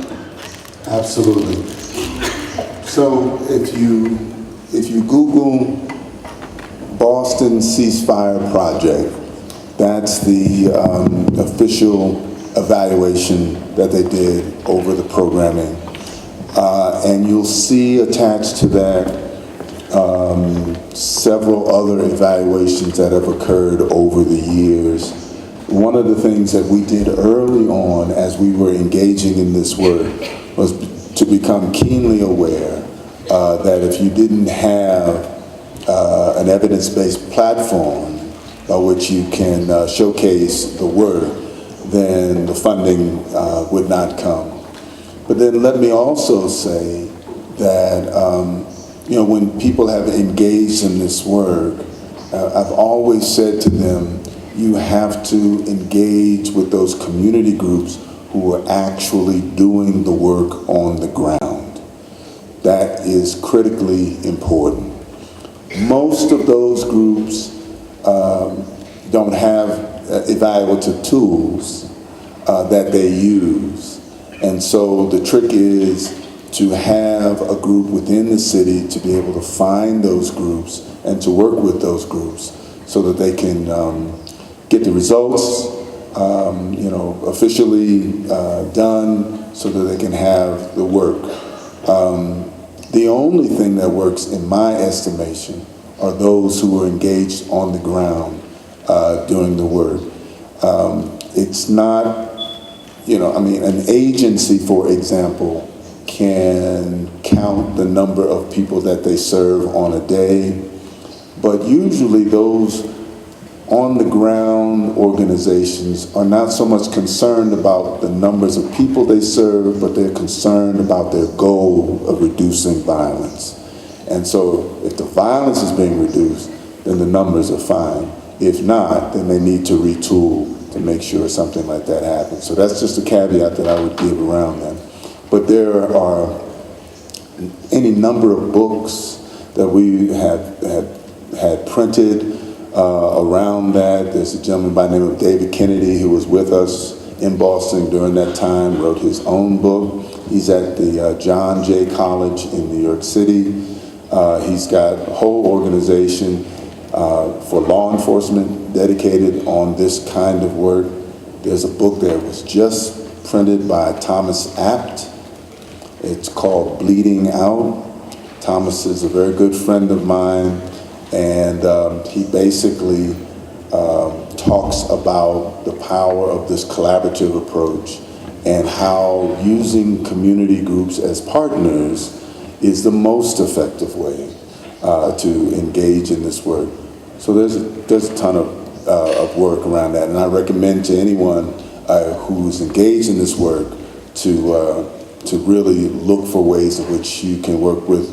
Absolutely. So if you Google Boston Ceasefire Project, that's the official evaluation that they did over the programming. And you'll see attached to that several other evaluations that have occurred over the years. One of the things that we did early on as we were engaging in this work was to become keenly aware that if you didn't have an evidence-based platform by which you can showcase the work, then the funding would not come. But then let me also say that when people have engaged in this work, I've always said to them, you have to engage with those community groups who are actually doing the work on the ground. That is critically important. Most of those groups don't have evaluative tools that they use. And so the trick is to have a group within the city to be able to find those groups and to work with those groups so that they can get the results officially done so that they can have the work. The only thing that works, in my estimation, are those who are engaged on the ground doing the work. It's not, an agency, for example, can count the number of people that they serve on a day, but usually those on the ground organizations are not so much concerned about the numbers of people they serve, but they're concerned about their goal of reducing violence. And so if the violence is being reduced, then the numbers are fine. If not, then they need to retool to make sure something like that happens. So that's just a caveat that I would give around that. But there are any number of books that we have had printed around that. There's a gentleman by the name of David Kennedy who was with us in Boston during that time, wrote his own book. He's at the John Jay College in New York City. He's got a whole organization for law enforcement dedicated on this kind of work. There's a book that was just printed by Thomas Apt. It's called Bleeding Out. Thomas is a very good friend of mine, and he basically talks about the power of this collaborative approach and how using community groups as partners is the most effective way to engage in this work. So there's a ton of work around that, and I recommend to anyone who's engaged in this work to really look for ways in which you can work with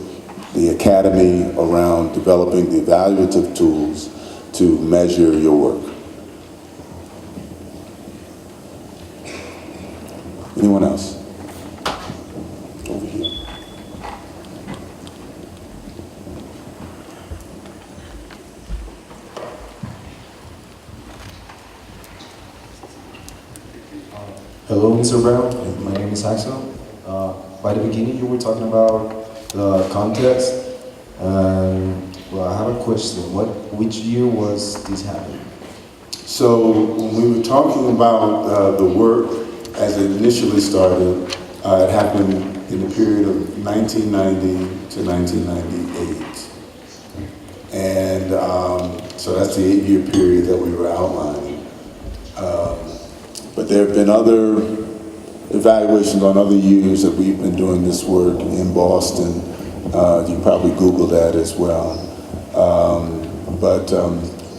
the Academy around developing the evaluative tools to measure your work. Anyone else? Over here. Hello, Mr. Brown. My name is Axel. By the beginning, you were talking about the context. Well, I have a question. Which year was this happening? So when we were talking about the work as it initially started, it happened in the period of 1990 to 1998. And so that's the 8-year period that we were outlining. But there have been other evaluations on other years that we've been doing this work in Boston. You can probably Google that as well. But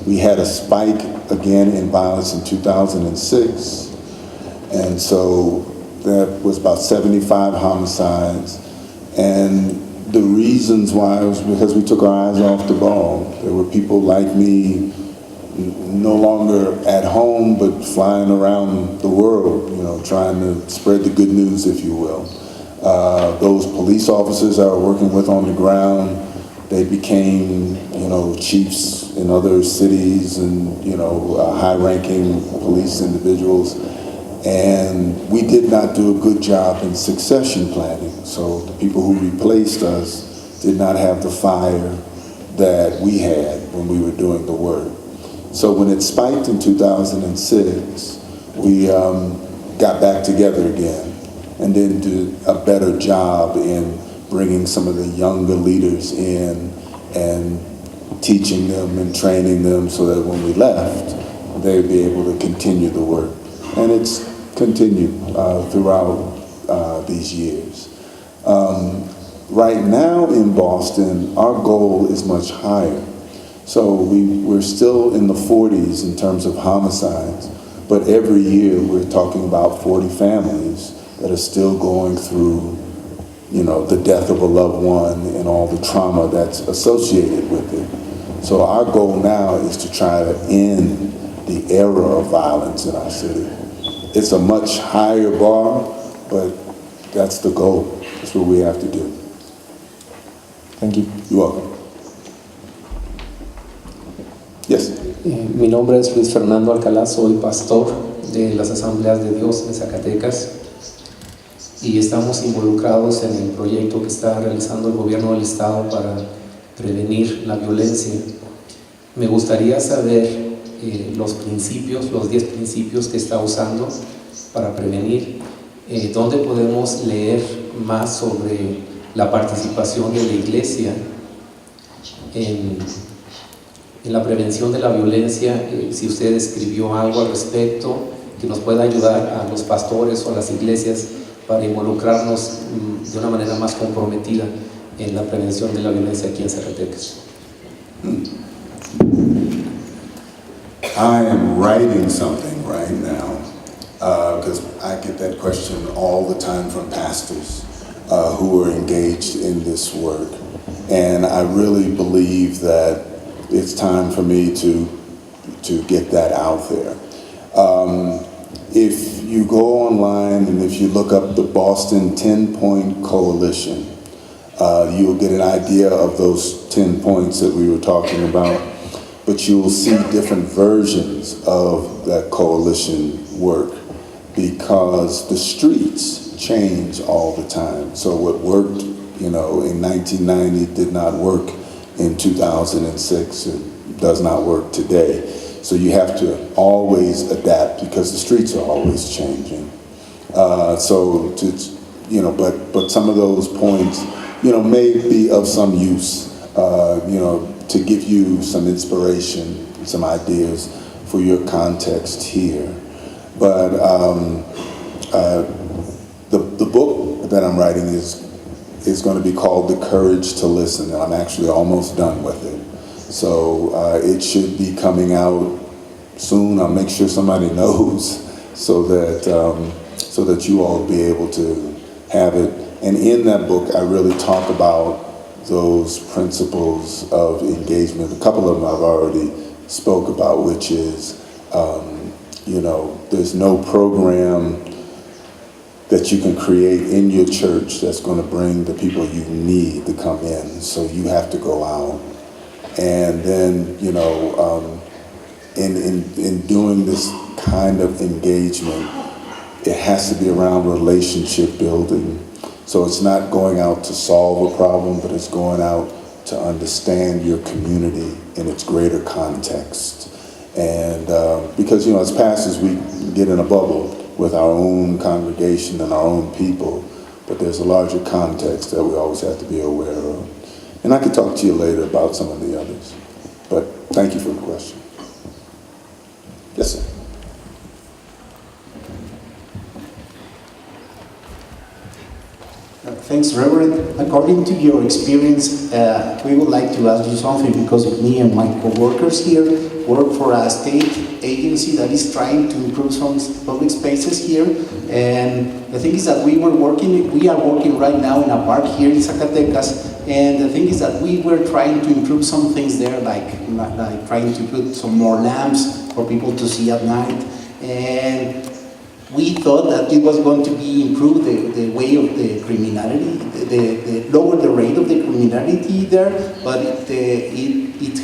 we had a spike again in violence in 2006. And so that was about 75 homicides. And the reasons why was because we took our eyes off the ball. There were people like me no longer at home, but flying around the world, trying to spread the good news, if you will. Those police officers I was working with on the ground, they became, chiefs in other cities and, high-ranking police individuals. And we did not do a good job in succession planning. So the people who replaced us did not have the fire that we had when we were doing the work. So when it spiked in 2006, we got back together again and then did a better job in bringing some of the younger leaders in and teaching them and training them so that when we left, they'd be able to continue the work. And it's continued throughout these years. Right now in Boston, our goal is much higher. So we're still in the 40s in terms of homicides, but every year we're talking about 40 families that are still going through, the death of a loved one and all the trauma that's associated with it. So our goal now is to try to end the era of violence in our city. It's a much higher bar, but that's the goal. That's what we have to do. Thank you. You're welcome. Yes. Mi nombre es Luis Fernando Alcalá, soy pastor de las Asambleas de Dios de Zacatecas y estamos involucrados en el proyecto que está realizando el gobierno del estado para prevenir la violencia. Me gustaría saber los 10 principios que está usando para prevenir, dónde podemos leer más sobre la participación de la iglesia en la prevención de la violencia, si usted escribió algo al respecto que nos pueda ayudar a los pastores o a las iglesias para involucrarnos de una manera más comprometida en la prevención de la violencia aquí en Zacatecas. I am writing something right now because I get that question all the time from pastors who are engaged in this work. And I really believe that it's time for me to get that out there. If you go online and if you look up the Boston 10-Point Coalition, you'll get an idea of those 10 points that we were talking about, but you will see different versions of that coalition work because the streets change all the time. So what worked, in 1990 did not work in 2006. It does not work today. So you have to always adapt because the streets are always changing. But some of those points, may be of some use, to give you some inspiration, some ideas for your context here. But the book that I'm writing is going to be called The Courage to Listen, and I'm actually almost done with it. So it should be coming out soon. I'll make sure somebody knows so that you all will be able to have it. And in that book, I really talk about those principles of engagement. A couple of them I've already spoke about, which is, there's no program that you can create in your church that's going to bring the people you need to come in. So you have to go out. And then, in doing this kind of engagement, it has to be around relationship building. So it's not going out to solve a problem, but it's going out to understand your community in its greater context. And because, you know, as pastors, we get in a bubble with our own congregation and our own people, but there's a larger context that we always have to be aware of. And I could talk to you later about some of the others, but thank you for the question. Yes, sir. Thanks, Reverend. According to your experience, we would like to ask you something, because me and my co-workers here work for a state agency that is trying to improve some public spaces here. And the thing is that we are working right now in a park here in Zacatecas. And the thing is that we were trying to improve some things there, like trying to put some more lamps for people to see at night. And we thought that it was going to be improve the way of the criminality, the lower the rate of the criminality there, but it didn't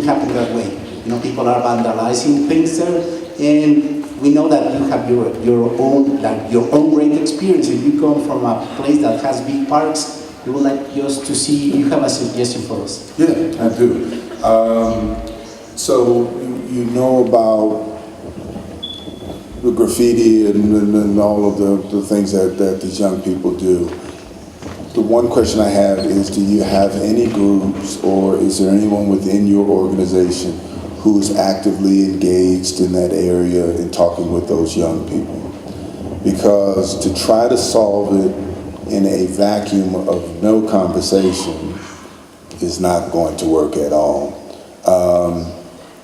happen that way. You know, people are vandalizing things there, and we know that you have your own great experience. If you come from a place that has big parks, we would like just to see, you have a suggestion for us. Yeah, I do. So you know about the graffiti and all of the things that these young people do. The one question I have is, do you have any groups, or is there anyone within your organization who is actively engaged in that area in talking with those young people? Because to try to solve it in a vacuum of no conversation is not going to work at all.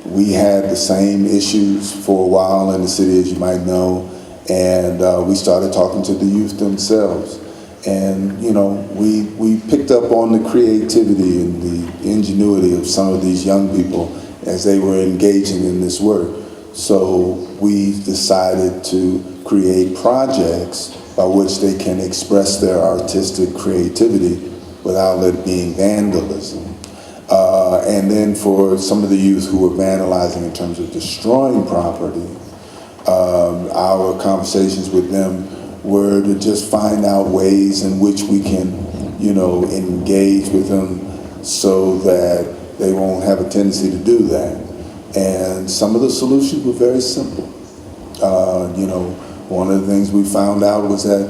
We had the same issues for a while in the city, as you might know, and we started talking to the youth themselves. And, you know, we picked up on the creativity and the ingenuity of some of these young people as they were engaging in this work. So we decided to create projects by which they can express their artistic creativity without it being vandalism. And then for some of the youth who were vandalizing in terms of destroying property, our conversations with them were to just find out ways in which we can, you know, engage with them so that they won't have a tendency to do that. And some of the solutions were very simple. You know, one of the things we found out was that,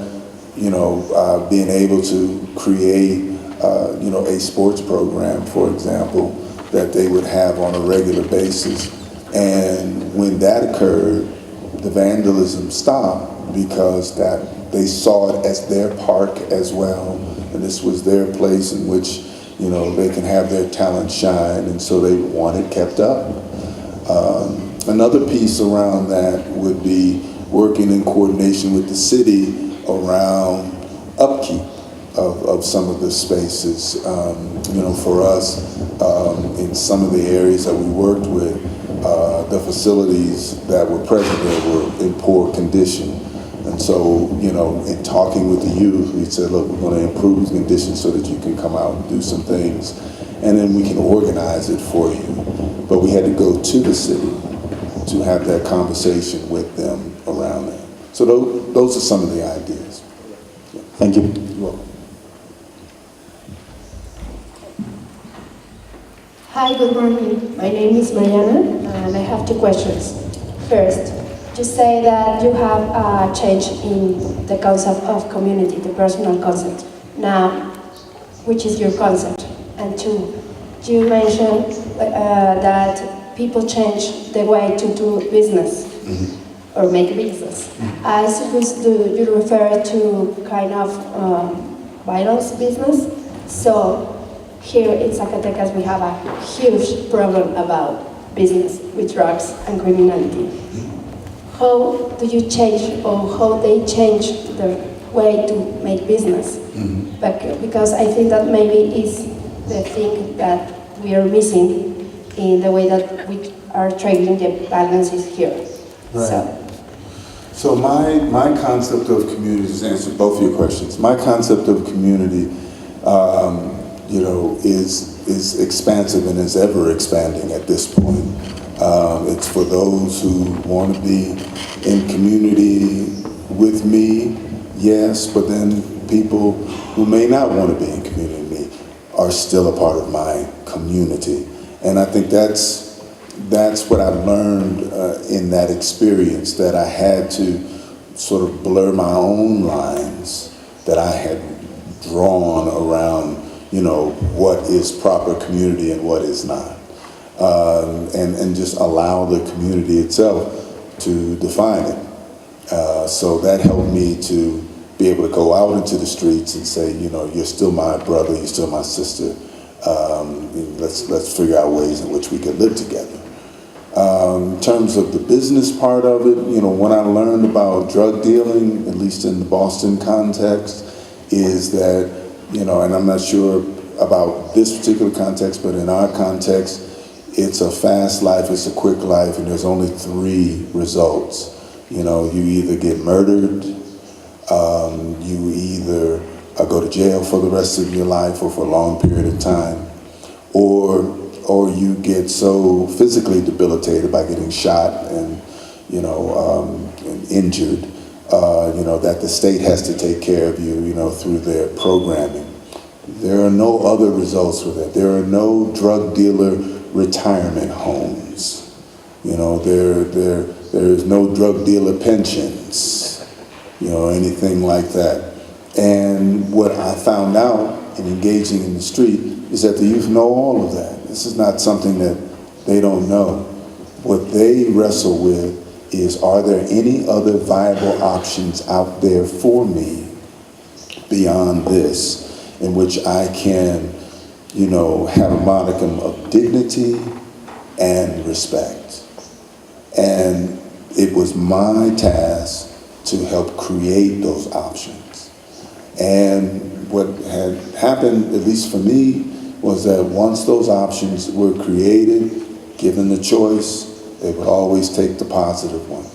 you know, being able to create you know, a sports program, for example, that they would have on a regular basis. And when that occurred, the vandalism stopped because that they saw it as their park as well. And this was their place in which, you know, they can have their talent shine, and so they want it kept up. Another piece around that would be working in coordination with the city around upkeep of some of the spaces. You know, for us, in some of the areas that we worked with, the facilities that were present there were in poor condition. And so, you know, in talking with the youth, we said, look, we're going to improve the conditions so that you can come out and do some things, and then we can organize it for you. But we had to go to the city to have that conversation with them around that. So those are some of the ideas. Thank you. You're welcome. Hi, good morning. My name is Mariana, and I have two questions. First, you say that you have a change in the concept of community, the personal concept. Now, which is your concept? And two, you mentioned that people change the way to do business or make business. I suppose you refer to kind of violence business. So here in Zacatecas, we have a huge problem about business with drugs and criminality. How do you change, or how they change the way to make business? Because I think that maybe is the thing that we are missing in the way that we are trading the balances here. Right. So my concept of community, just to answer both of your questions, my concept of community, is expansive and is ever expanding at this point. It's for those who want to be in community with me, yes, but then people who may not want to be in community with me are still a part of my community. And I think that's what I learned in that experience, that I had to sort of blur my own lines that I had drawn around, what is proper community and what is not. And just allow the community itself to define it. So that helped me to be able to go out into the streets and say, you're still my brother, you're still my sister. Let's figure out ways in which we could live together. In terms of the business part of it, when I learned about drug dealing, at least in the Boston context, is that, and I'm not sure about this particular context, but in our context, it's a fast life, it's a quick life, and there's only 3 results. You either get murdered, you either go to jail for the rest of your life or for a long period of time, or you get so physically debilitated by getting shot and injured, that the state has to take care of you, through their programming. There are no other results with that. There are no drug dealer retirement homes. There is no drug dealer pensions, anything like that. And what I found out in engaging in the street is that the youth know all of that. This is not something that they don't know. What they wrestle with is, are there any other viable options out there for me beyond this, in which I can, have a modicum of dignity and respect. And it was my task to help create those options. And what had happened, at least for me, was that once those options were created, given the choice, they would always take the positive one.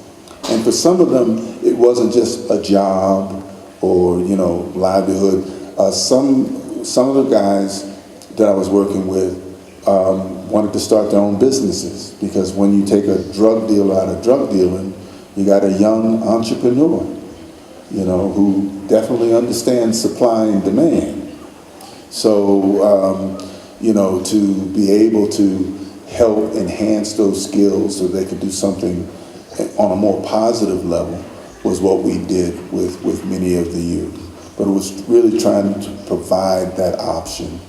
And for some of them, it wasn't just a job or, livelihood. Some of the guys that I was working with wanted to start their own businesses, because when you take a drug dealer out of drug dealing, you got a young entrepreneur, who definitely understands supply and demand. So, to be able to help enhance those skills so they could do something on a more positive level was what we did with many of the youth. But it was really trying to provide that option,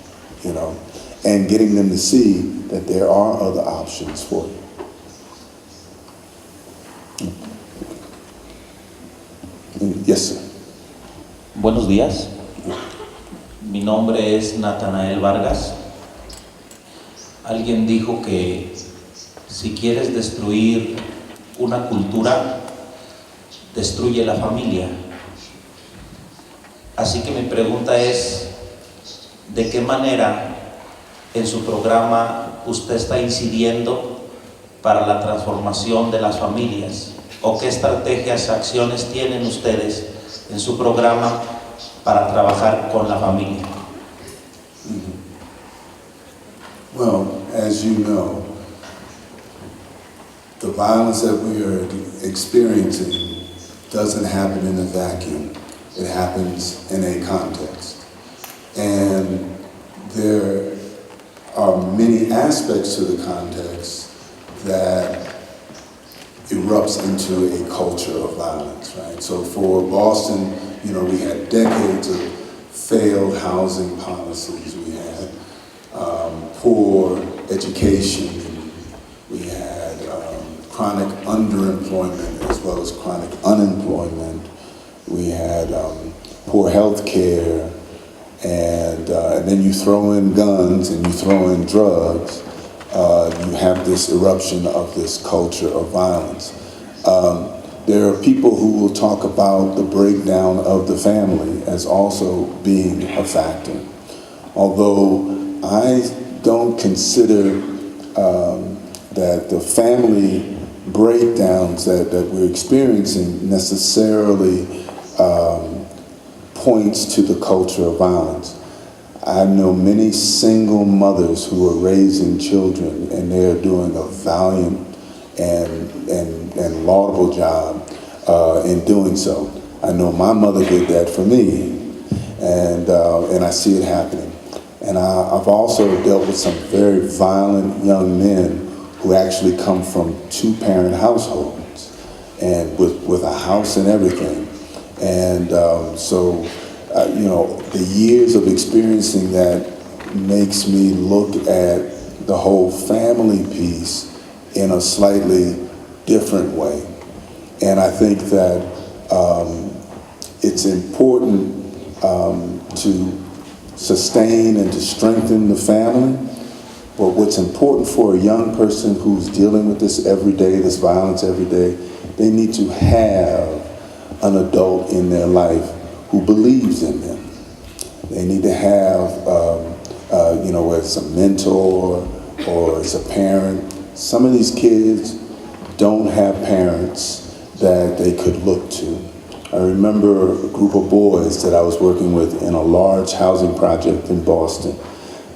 and getting them to see that there are other options for you. Yes, sir. Buenos días. Mi nombre es Natanael Vargas. Alguien dijo que si quieres destruir una cultura, destruye la familia. Así que mi pregunta es, ¿de qué manera en su programa usted está incidiendo para la transformación de las familias? ¿O qué estrategias, acciones tienen ustedes en su programa para trabajar con la familia? Well, as you know, the violence that we are experiencing doesn't happen in a vacuum. It happens in a context. And there are many aspects to the context that erupts into a culture of violence, right? So for Boston, we had decades of failed housing policies. We had poor education. We had chronic underemployment as well as chronic unemployment. We had poor health care, and then you throw in guns and you throw in drugs, you have this eruption of this culture of violence. There are people who will talk about the breakdown of the family as also being a factor. Although I don't consider that the family breakdowns that we're experiencing necessarily points to the culture of violence. I know many single mothers who are raising children, and they're doing a valiant and laudable job in doing so. I know my mother did that for me, and I see it happening. And I've also dealt with some very violent young men who actually come from two-parent households, and with a house and everything. And you know, the years of experiencing that makes me look at the whole family piece in a slightly different way. And I think that it's important to sustain and to strengthen the family. But what's important for a young person who's dealing with this every day, this violence every day, they need to have an adult in their life who believes in them. They need to have, you know, whether it's a mentor or it's a parent. Some of these kids don't have parents that they could look to. I remember a group of boys that I was working with in a large housing project in Boston.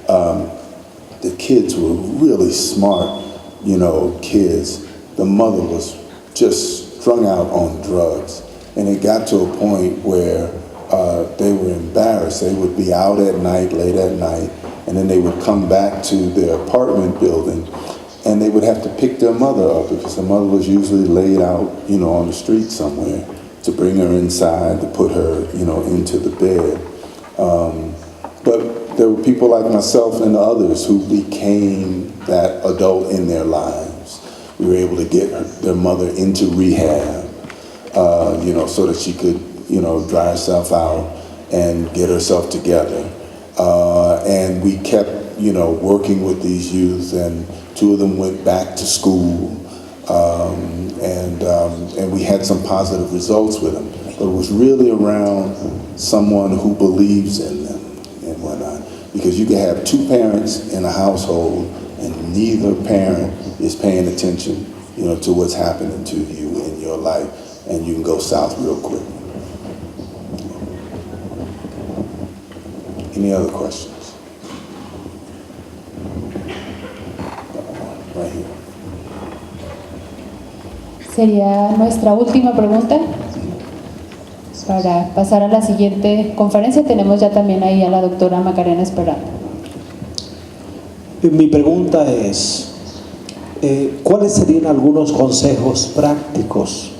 The kids were really smart, you know, kids. The mother was just strung out on drugs. And it got to a point where they were embarrassed. They would be out at night, late at night, and then they would come back to their apartment building, and they would have to pick their mother up because the mother was usually laid out, you know, on the street somewhere, to bring her inside, to put her, you know, into the bed. But there were people like myself and others who became that adult in their lives. We were able to get their mother into rehab, you know, so that she could, you know, dry herself out and get herself together. And we kept, you know, working with these youth, and two of them went back to school, and we had some positive results with them. But it was really around someone who believes in them and whatnot. Because you can have two parents in a household and neither parent is paying attention, you know, to what's happening to you in your life, and you can go south real quick. Any other questions? Right here. Sería nuestra última pregunta. Para pasar a la siguiente conferencia, tenemos ya también ahí a la doctora Macarena esperando. Mi pregunta es, ¿cuáles serían algunos consejos prácticos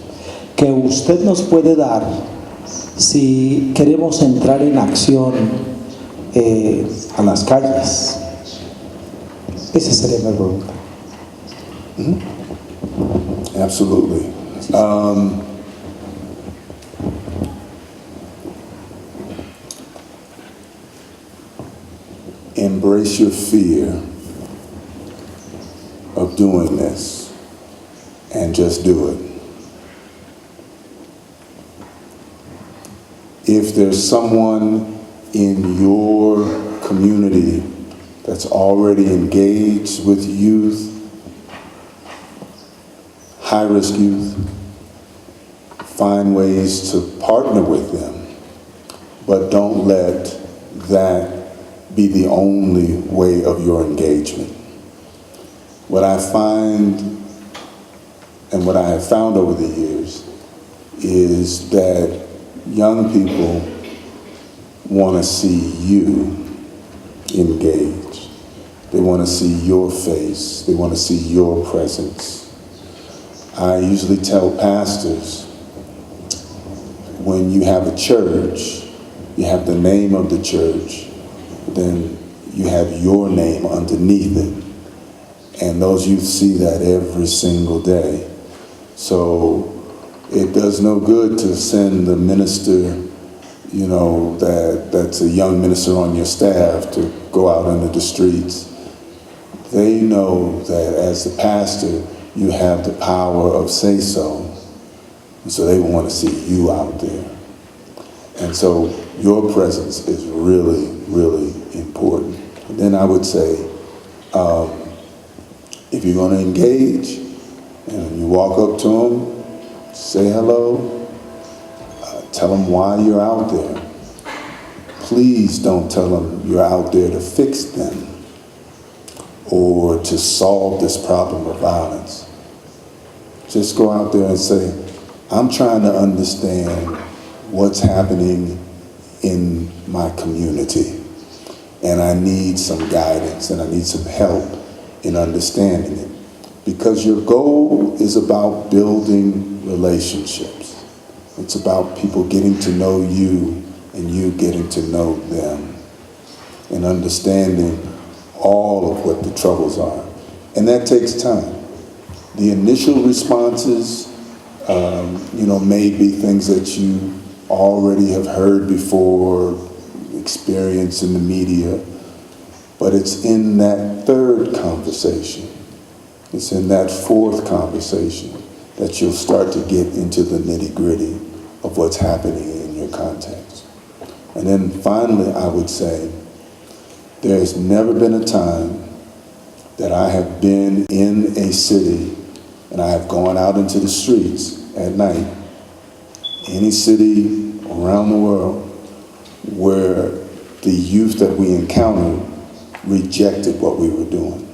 que usted nos puede dar si queremos entrar en acción a las calles? Esa sería mi pregunta. Absolutely. Embrace your fear of doing this and just do it. If there's someone in your community that's already engaged with youth, high-risk youth, find ways to partner with them, but don't let that be the only way of your engagement. What I find, and what I have found over the years, is that young people want to see you engaged. They want to see your face. They want to see your presence. I usually tell pastors, when you have a church, you have the name of the church, then you have your name underneath it. And those youth see that every single day. So it does no good to send the minister, you know, that's a young minister on your staff to go out into the streets. They know that as the pastor, you have the power of say-so. And so they want to see you out there. And so your presence is really, really important. And then I would say, if you're going to engage and you walk up to them, say hello, tell them why you're out there. please don't tell them you're out there to fix them or to solve this problem of violence. Just go out there and say, I'm trying to understand what's happening in my community, and I need some guidance and I need some help in understanding it. Because your goal is about building relationships. It's about people getting to know you and you getting to know them and understanding all of what the troubles are. And that takes time. The initial responses, may be things that you already have heard before, experienced in the media, but it's in that third conversation, it's in that fourth conversation that you'll start to get into the nitty-gritty of what's happening in your context. And then finally, I would say, there's never been a time that I have been in a city and I have gone out into the streets at night, any city around the world, where the youth that we encountered rejected what we were doing.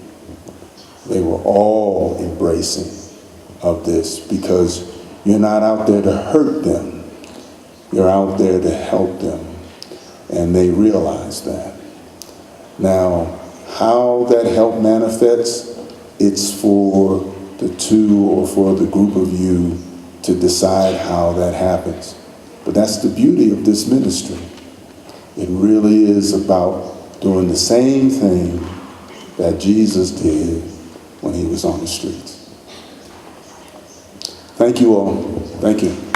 They were all embracing of this because you're not out there to hurt them. You're out there to help them. And they realize that. Now, how that help manifests, it's for the two or for the group of you to decide how that happens. But that's the beauty of this ministry. It really is about doing the same thing that Jesus did when he was on the streets. Thank you all. Thank you.